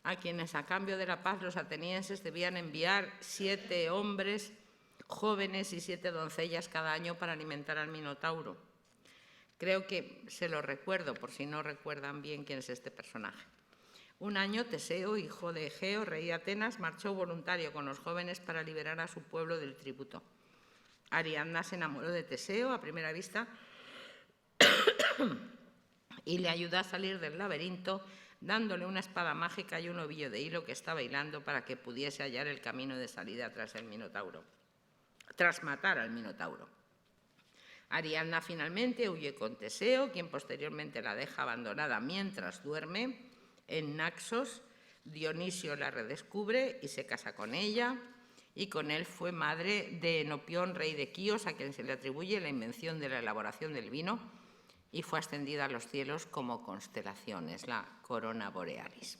a quienes a cambio de la paz los atenienses debían enviar 7 hombres jóvenes y 7 doncellas cada año para alimentar al Minotauro. Creo que se lo recuerdo, por si no recuerdan bien quién es este personaje. Un año, Teseo, hijo de Egeo, rey de Atenas, marchó voluntario con los jóvenes para liberar a su pueblo del tributo. Ariadna se enamoró de Teseo a primera vista y le ayudó a salir del laberinto, dándole una espada mágica y un ovillo de hilo que estaba hilando para que pudiese hallar el camino de salida tras matar al Minotauro. Ariadna finalmente huye con Teseo, quien posteriormente la deja abandonada mientras duerme en Naxos. Dionisio la redescubre y se casa con ella, y con él fue madre de Enopión, rey de Quíos, a quien se le atribuye la invención de la elaboración del vino, y fue ascendida a los cielos como constelación, es la Corona Borealis.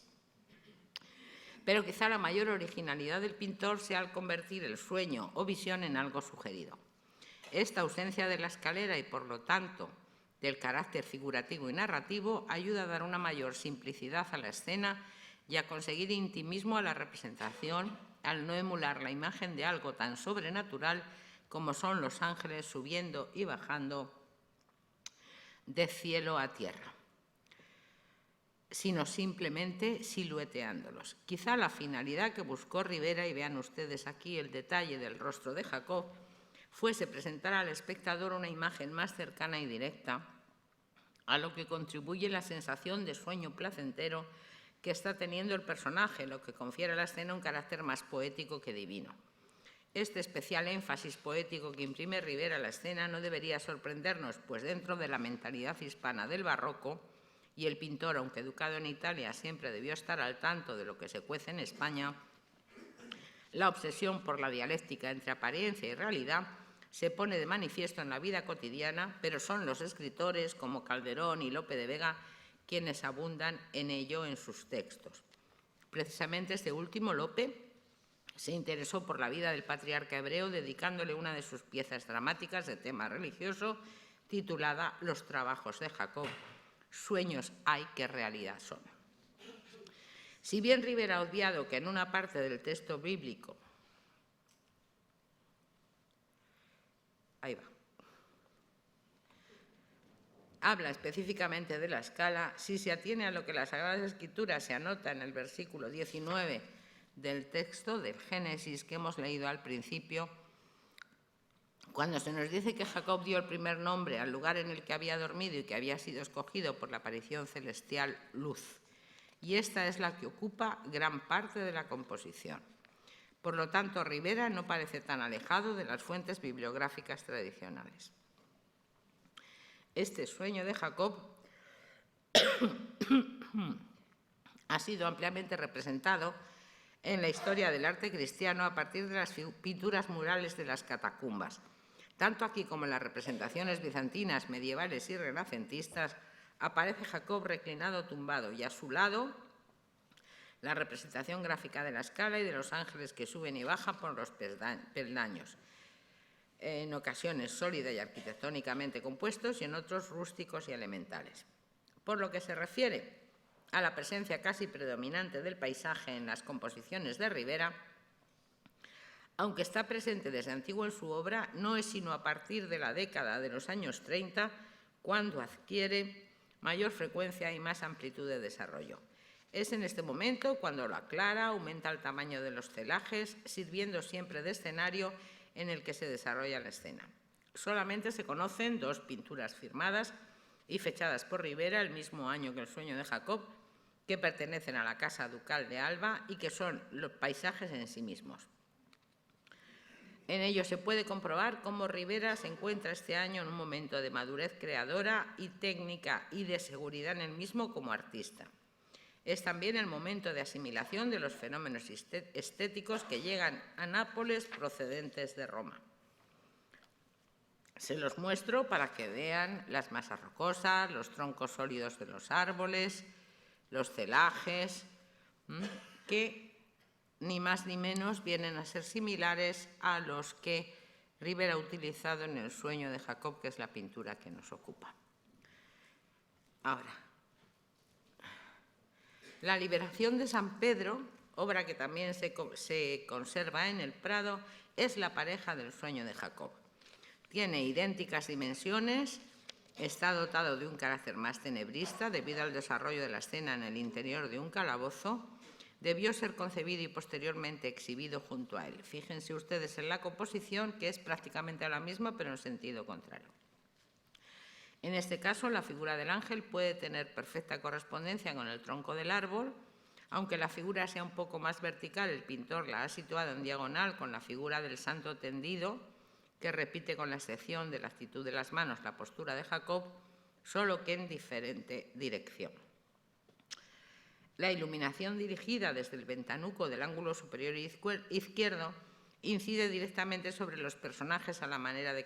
Pero quizá la mayor originalidad del pintor sea al convertir el sueño o visión en algo sugerido. Esta ausencia de la escalera y, por lo tanto, del carácter figurativo y narrativo ayuda a dar una mayor simplicidad a la escena y a conseguir intimismo a la representación, al no emular la imagen de algo tan sobrenatural como son los ángeles subiendo y bajando de cielo a tierra, sino simplemente silueteándolos. Quizá la finalidad que buscó Rivera, y vean ustedes aquí el detalle del rostro de Jacob, fuese presentar al espectador una imagen más cercana y directa, a lo que contribuye la sensación de sueño placentero que está teniendo el personaje, lo que confiere a la escena un carácter más poético que divino. Este especial énfasis poético que imprime Rivera a la escena no debería sorprendernos, pues dentro de la mentalidad hispana del barroco, y el pintor, aunque educado en Italia, siempre debió estar al tanto de lo que se cuece en España, la obsesión por la dialéctica entre apariencia y realidad se pone de manifiesto en la vida cotidiana, pero son los escritores como Calderón y Lope de Vega quienes abundan en ello en sus textos. Precisamente este último, Lope, se interesó por la vida del patriarca hebreo, dedicándole una de sus piezas dramáticas de tema religioso, titulada Los trabajos de Jacob. Sueños hay que realidad son. Si bien Rivera ha obviado que en una parte del texto bíblico, habla específicamente de la escala si se atiene a lo que las Sagradas Escrituras se anota en el versículo 19 del texto del Génesis que hemos leído al principio, cuando se nos dice que Jacob dio el primer nombre al lugar en el que había dormido y que había sido escogido por la aparición celestial Luz. Y esta es la que ocupa gran parte de la composición. Por lo tanto, Rivera no parece tan alejado de las fuentes bibliográficas tradicionales. Este sueño de Jacob ha sido ampliamente representado en la historia del arte cristiano a partir de las pinturas murales de las catacumbas. Tanto aquí como en las representaciones bizantinas, medievales y renacentistas, aparece Jacob reclinado tumbado y a su lado la representación gráfica de la escala y de los ángeles que suben y bajan por los peldaños, en ocasiones sólida y arquitectónicamente compuestos y en otros rústicos y elementales. Por lo que se refiere a la presencia casi predominante del paisaje en las composiciones de Rivera, aunque está presente desde antiguo en su obra, no es sino a partir de la década de los años 30 cuando adquiere mayor frecuencia y más amplitud de desarrollo. Es en este momento cuando lo aclara, aumenta el tamaño de los celajes, sirviendo siempre de escenario en el que se desarrolla la escena. Solamente se conocen 2 pinturas firmadas y fechadas por Rivera el mismo año que el sueño de Jacob, que pertenecen a la Casa Ducal de Alba y que son los paisajes en sí mismos. En ellos se puede comprobar cómo Rivera se encuentra este año en un momento de madurez creadora y técnica y de seguridad en el mismo como artista. Es también el momento de asimilación de los fenómenos estéticos que llegan a Nápoles procedentes de Roma. Se los muestro para que vean las masas rocosas, los troncos sólidos de los árboles, los celajes, que ni más ni menos vienen a ser similares a los que Rivera ha utilizado en el sueño de Jacob, que es la pintura que nos ocupa. Ahora, la liberación de San Pedro, obra que también se conserva en el Prado, es la pareja del sueño de Jacob. Tiene idénticas dimensiones, está dotado de un carácter más tenebrista debido al desarrollo de la escena en el interior de un calabozo. Debió ser concebido y posteriormente exhibido junto a él. Fíjense ustedes en la composición, que es prácticamente la misma, pero en sentido contrario. En este caso, la figura del ángel puede tener perfecta correspondencia con el tronco del árbol. Aunque la figura sea un poco más vertical, el pintor la ha situado en diagonal con la figura del santo tendido, que repite con la excepción de la actitud de las manos la postura de Jacob, solo que en diferente dirección. La iluminación dirigida desde el ventanuco del ángulo superior izquierdo incide directamente sobre los personajes a la manera que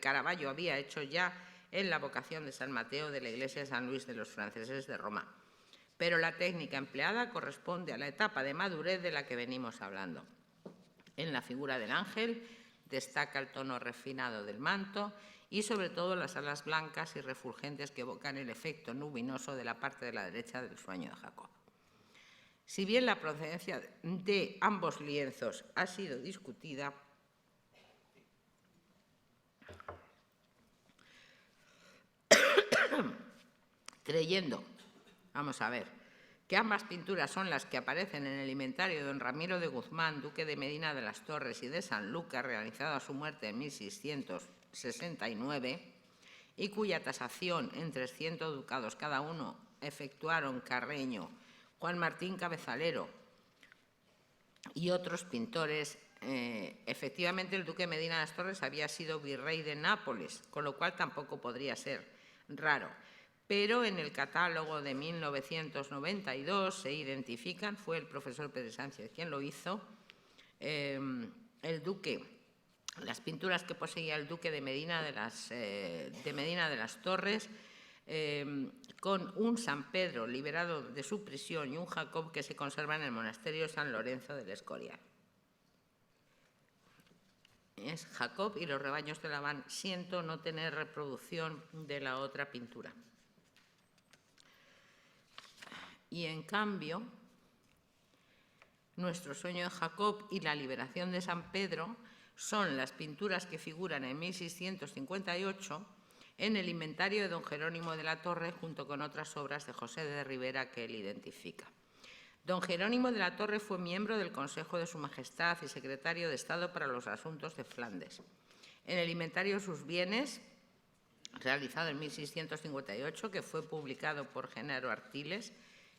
Caravaggio había hecho ya en la vocación de San Mateo de la iglesia de San Luis de los franceses de Roma. Pero la técnica empleada corresponde a la etapa de madurez de la que venimos hablando. En la figura del ángel destaca el tono refinado del manto y sobre todo las alas blancas y refulgentes que evocan el efecto luminoso de la parte de la derecha del sueño de Jacob. Si bien la procedencia de ambos lienzos ha sido discutida, creyendo, vamos a ver, que ambas pinturas son las que aparecen en el inventario de don Ramiro de Guzmán, duque de Medina de las Torres y de Sanlúcar, realizado a su muerte en 1669, y cuya tasación en 300 ducados cada uno efectuaron Carreño, Juan Martín Cabezalero y otros pintores. Efectivamente, el duque de Medina de las Torres había sido virrey de Nápoles, con lo cual tampoco podría ser raro. Pero en el catálogo de 1992 se identifican, fue el profesor Pérez Sánchez quien lo hizo, las pinturas que poseía el duque de Medina de las Torres, con un San Pedro liberado de su prisión y un Jacob que se conserva en el monasterio San Lorenzo del Escorial. Es Jacob y los rebaños de Labán. Siento no tener reproducción de la otra pintura. Y en cambio, nuestro sueño de Jacob y la liberación de San Pedro son las pinturas que figuran en 1658 en el inventario de don Jerónimo de la Torre, junto con otras obras de José de Ribera que él identifica. Don Jerónimo de la Torre fue miembro del Consejo de Su Majestad y secretario de Estado para los Asuntos de Flandes. En el inventario de sus bienes, realizado en 1658, que fue publicado por Genaro Artiles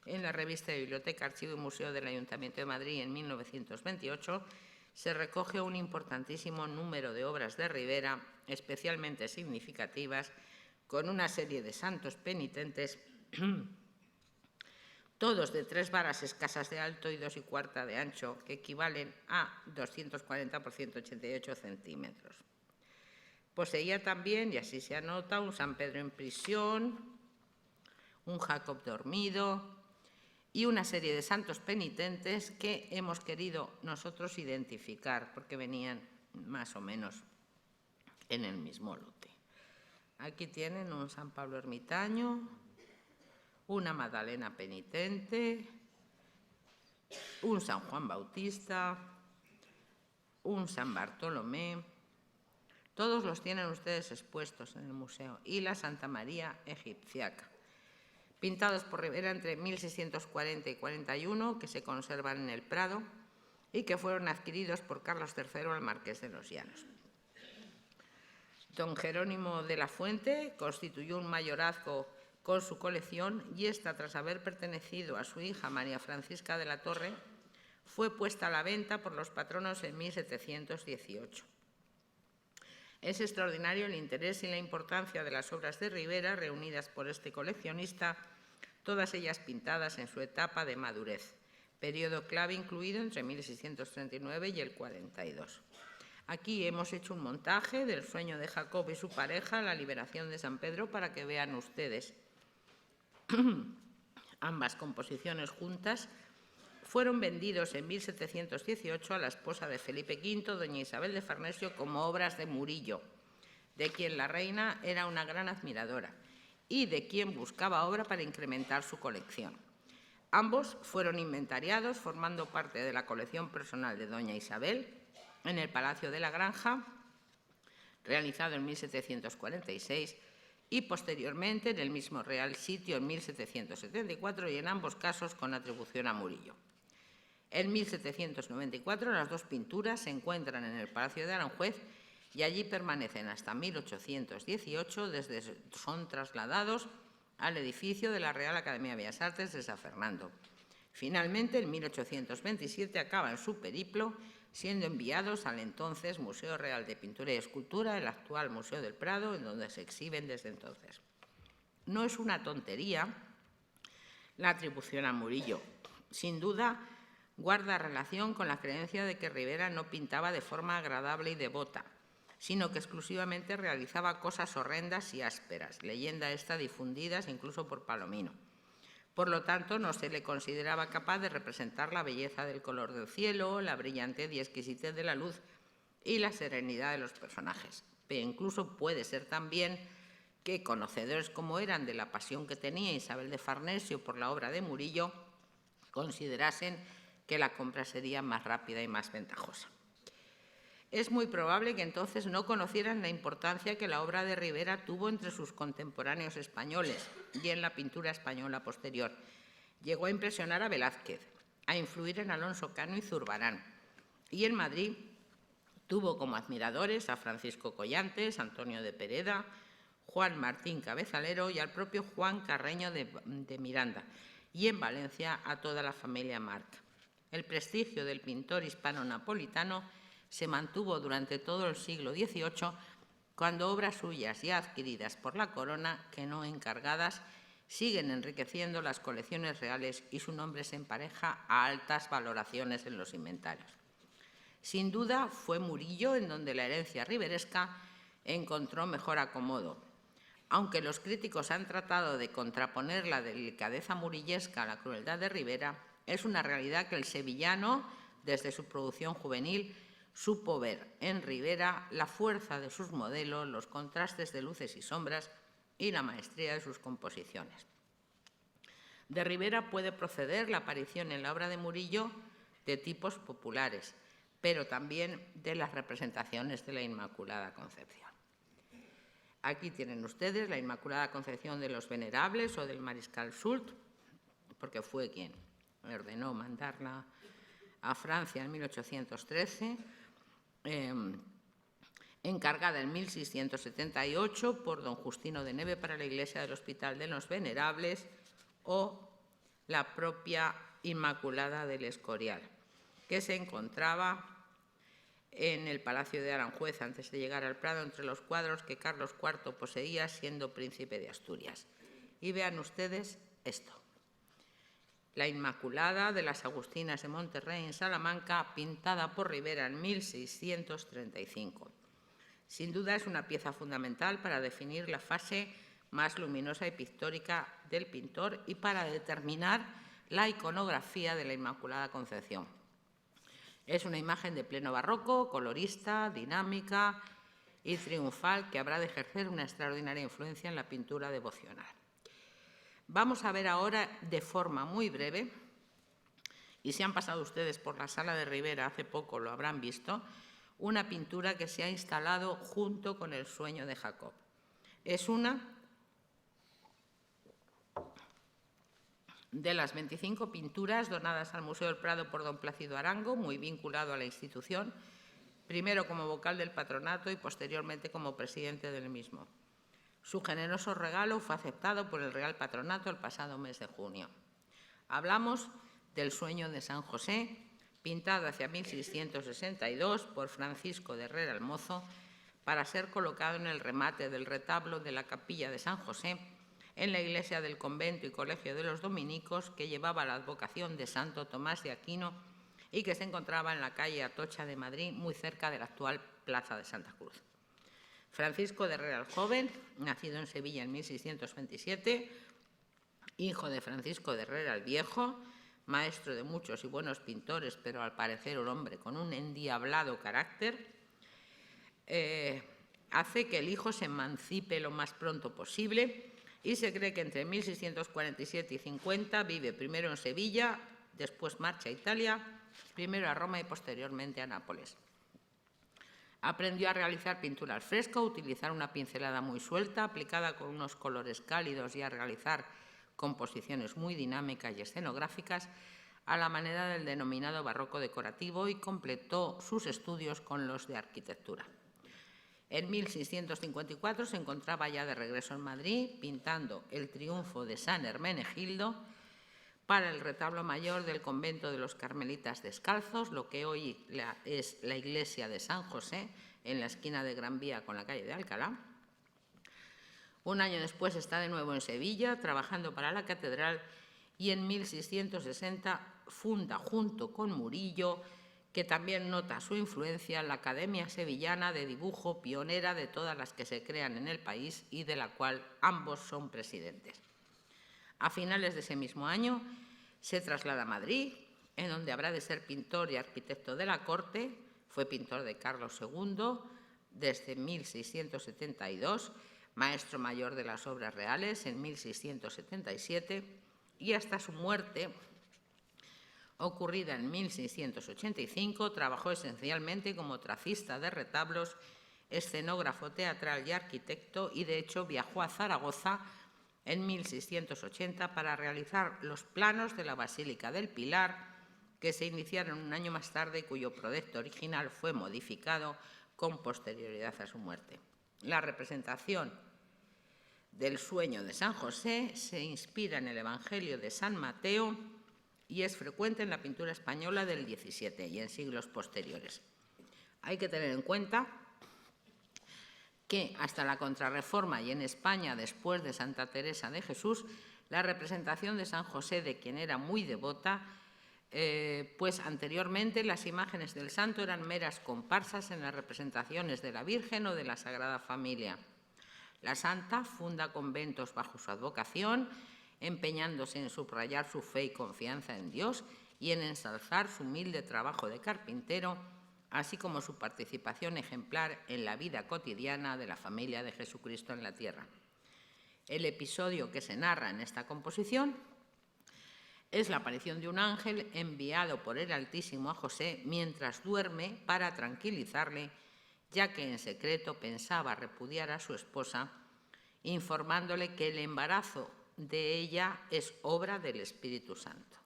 en la revista de Biblioteca, Archivo y Museo del Ayuntamiento de Madrid en 1928, se recoge un importantísimo número de obras de Ribera, especialmente significativas, con una serie de santos penitentes, todos de 3 varas escasas de alto y 2 1/4 de ancho, que equivalen a 240 por 188 centímetros. Poseía también, y así se anota, un San Pedro en prisión, un Jacob dormido y una serie de santos penitentes que hemos querido nosotros identificar porque venían más o menos en el mismo lote. Aquí tienen un San Pablo ermitaño, una Magdalena penitente, un San Juan Bautista, un San Bartolomé. Todos los tienen ustedes expuestos en el museo, y la Santa María egipciaca, pintados por Ribera entre 1640 y 41, que se conservan en el Prado y que fueron adquiridos por Carlos III al Marqués de los Llanos. Don Jerónimo de la Fuente constituyó un mayorazgo con su colección y esta, tras haber pertenecido a su hija María Francisca de la Torre, fue puesta a la venta por los patronos en 1718. Es extraordinario el interés y la importancia de las obras de Ribera reunidas por este coleccionista, todas ellas pintadas en su etapa de madurez, periodo clave incluido entre 1639 y el 42. Aquí hemos hecho un montaje del sueño de Jacob y su pareja, la liberación de San Pedro, para que vean ustedes. Ambas composiciones juntas fueron vendidos en 1718 a la esposa de Felipe V, doña Isabel de Farnesio, como obras de Murillo, de quien la reina era una gran admiradora y de quien buscaba obra para incrementar su colección. Ambos fueron inventariados formando parte de la colección personal de doña Isabel en el Palacio de la Granja, realizado en 1746, y posteriormente en el mismo Real Sitio en 1774, y en ambos casos con atribución a Murillo. En 1794 las dos pinturas se encuentran en el Palacio de Aranjuez y allí permanecen hasta 1818, desde son trasladados al edificio de la Real Academia de Bellas Artes de San Fernando. Finalmente, en 1827 acaban su periplo, siendo enviados al entonces Museo Real de Pintura y Escultura, el actual Museo del Prado, en donde se exhiben desde entonces. No es una tontería la atribución a Murillo. Sin duda, guarda relación con la creencia de que Ribera no pintaba de forma agradable y devota, sino que exclusivamente realizaba cosas horrendas y ásperas, leyenda esta difundidas incluso por Palomino. Por lo tanto, no se le consideraba capaz de representar la belleza del color del cielo, la brillantez y exquisitez de la luz y la serenidad de los personajes. Pero incluso puede ser también que, conocedores como eran de la pasión que tenía Isabel de Farnesio por la obra de Murillo, considerasen que la compra sería más rápida y más ventajosa. Es muy probable que entonces no conocieran la importancia que la obra de Ribera tuvo entre sus contemporáneos españoles y en la pintura española posterior. Llegó a impresionar a Velázquez, a influir en Alonso Cano y Zurbarán, y en Madrid tuvo como admiradores a Francisco Collantes, Antonio de Pereda, Juan Martín Cabezalero y al propio Juan Carreño de Miranda, y en Valencia a toda la familia Marc. El prestigio del pintor hispano-napolitano se mantuvo durante todo el siglo XVIII, cuando obras suyas ya adquiridas por la corona, que no encargadas, siguen enriqueciendo las colecciones reales y su nombre se empareja a altas valoraciones en los inventarios. Sin duda fue Murillo en donde la herencia riberesca encontró mejor acomodo. Aunque los críticos han tratado de contraponer la delicadeza murillesca a la crueldad de Ribera, es una realidad que el sevillano, desde su producción juvenil, supo ver en Ribera la fuerza de sus modelos, los contrastes de luces y sombras y la maestría de sus composiciones. De Ribera puede proceder la aparición en la obra de Murillo de tipos populares, pero también de las representaciones de la Inmaculada Concepción. Aquí tienen ustedes la Inmaculada Concepción de los Venerables o del Mariscal Soult, porque fue quien ordenó mandarla a Francia en 1813, encargada en 1678 por don Justino de Neve para la iglesia del Hospital de los Venerables, o la propia Inmaculada del Escorial, que se encontraba en el Palacio de Aranjuez antes de llegar al Prado, entre los cuadros que Carlos IV poseía siendo príncipe de Asturias. Y vean ustedes esto: la Inmaculada de las Agustinas de Monterrey en Salamanca, pintada por Ribera en 1635. Sin duda es una pieza fundamental para definir la fase más luminosa y pictórica del pintor y para determinar la iconografía de la Inmaculada Concepción. Es una imagen de pleno barroco, colorista, dinámica y triunfal, que habrá de ejercer una extraordinaria influencia en la pintura devocional. Vamos a ver ahora, de forma muy breve, y si han pasado ustedes por la sala de Ribera hace poco lo habrán visto, una pintura que se ha instalado junto con el sueño de Jacob. Es una de las 25 pinturas donadas al Museo del Prado por don Plácido Arango, muy vinculado a la institución, primero como vocal del patronato y posteriormente como presidente del mismo. Su generoso regalo fue aceptado por el Real Patronato el pasado mes de junio. Hablamos del Sueño de San José, pintado hacia 1662 por Francisco de Herrera el Mozo, para ser colocado en el remate del retablo de la capilla de San José, en la iglesia del convento y colegio de los dominicos, que llevaba la advocación de Santo Tomás de Aquino y que se encontraba en la calle Atocha de Madrid, muy cerca de la actual Plaza de Santa Cruz. Francisco de Herrera el Joven, nacido en Sevilla en 1627, hijo de Francisco de Herrera el Viejo, maestro de muchos y buenos pintores, pero al parecer un hombre con un endiablado carácter, hace que el hijo se emancipe lo más pronto posible, y se cree que entre 1647 y 50 vive primero en Sevilla, después marcha a Italia, primero a Roma y posteriormente a Nápoles. Aprendió a realizar pintura al fresco, a utilizar una pincelada muy suelta, aplicada con unos colores cálidos, y a realizar composiciones muy dinámicas y escenográficas a la manera del denominado barroco decorativo, y completó sus estudios con los de arquitectura. En 1654 se encontraba ya de regreso en Madrid, pintando el triunfo de San Hermenegildo para el retablo mayor del convento de los Carmelitas Descalzos, lo que hoy es la iglesia de San José, en la esquina de Gran Vía con la calle de Alcalá. Un año después está de nuevo en Sevilla, trabajando para la catedral, y en 1660 funda, junto con Murillo, que también nota su influencia, la Academia Sevillana de Dibujo, pionera de todas las que se crean en el país y de la cual ambos son presidentes. A finales de ese mismo año se traslada a Madrid, en donde habrá de ser pintor y arquitecto de la corte. Fue pintor de Carlos II desde 1672, maestro mayor de las obras reales en 1677, y hasta su muerte, ocurrida en 1685, trabajó esencialmente como tracista de retablos, escenógrafo teatral y arquitecto, y de hecho viajó a Zaragoza en 1680 para realizar los planos de la Basílica del Pilar, que se iniciaron un año más tarde y cuyo proyecto original fue modificado con posterioridad a su muerte. La representación del Sueño de San José se inspira en el Evangelio de San Mateo y es frecuente en la pintura española del XVII y en siglos posteriores. Hay que tener en cuenta que hasta la Contrarreforma y en España después de Santa Teresa de Jesús, la representación de San José, de quien era muy devota, pues anteriormente las imágenes del santo eran meras comparsas en las representaciones de la Virgen o de la Sagrada Familia. La santa funda conventos bajo su advocación, empeñándose en subrayar su fe y confianza en Dios y en ensalzar su humilde trabajo de carpintero, así como su participación ejemplar en la vida cotidiana de la familia de Jesucristo en la tierra. El episodio que se narra en esta composición es la aparición de un ángel enviado por el Altísimo a José mientras duerme para tranquilizarle ya que en secreto pensaba repudiar a su esposa, informándole que el embarazo de ella es obra del Espíritu Santo.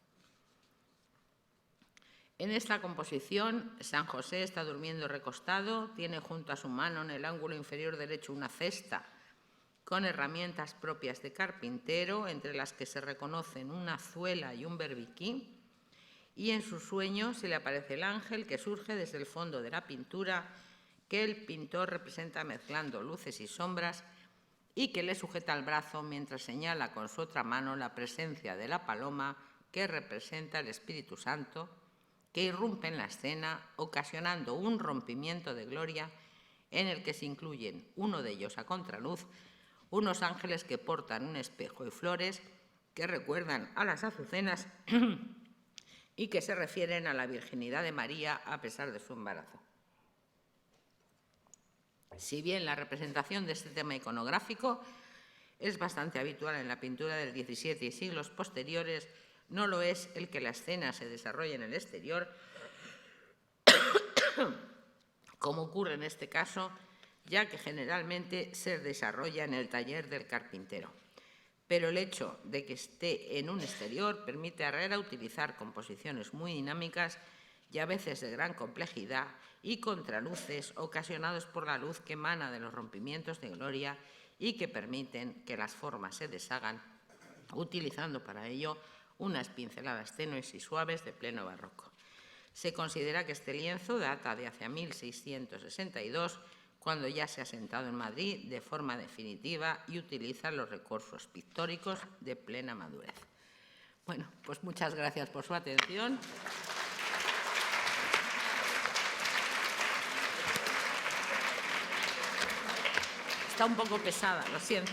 En esta composición, San José está durmiendo recostado, tiene junto a su mano en el ángulo inferior derecho una cesta con herramientas propias de carpintero, entre las que se reconocen una azuela y un berbiquí, y en su sueño se le aparece el ángel que surge desde el fondo de la pintura, que el pintor representa mezclando luces y sombras y que le sujeta el brazo mientras señala con su otra mano la presencia de la paloma que representa el Espíritu Santo, que irrumpe en la escena, ocasionando un rompimiento de gloria en el que se incluyen, uno de ellos a contraluz, unos ángeles que portan un espejo y flores que recuerdan a las azucenas y que se refieren a la virginidad de María a pesar de su embarazo. Si bien la representación de este tema iconográfico es bastante habitual en la pintura del XVII y siglos posteriores, no lo es el que la escena se desarrolle en el exterior, como ocurre en este caso, ya que generalmente se desarrolla en el taller del carpintero. Pero el hecho de que esté en un exterior permite a Herrera utilizar composiciones muy dinámicas y a veces de gran complejidad y contraluces ocasionados por la luz que emana de los rompimientos de gloria y que permiten que las formas se deshagan, utilizando para ello unas pinceladas tenues y suaves de pleno barroco. Se considera que este lienzo data de hacia 1662, cuando ya se ha asentado en Madrid de forma definitiva y utiliza los recursos pictóricos de plena madurez. Bueno, pues muchas gracias por su atención. Está un poco pesada, lo siento.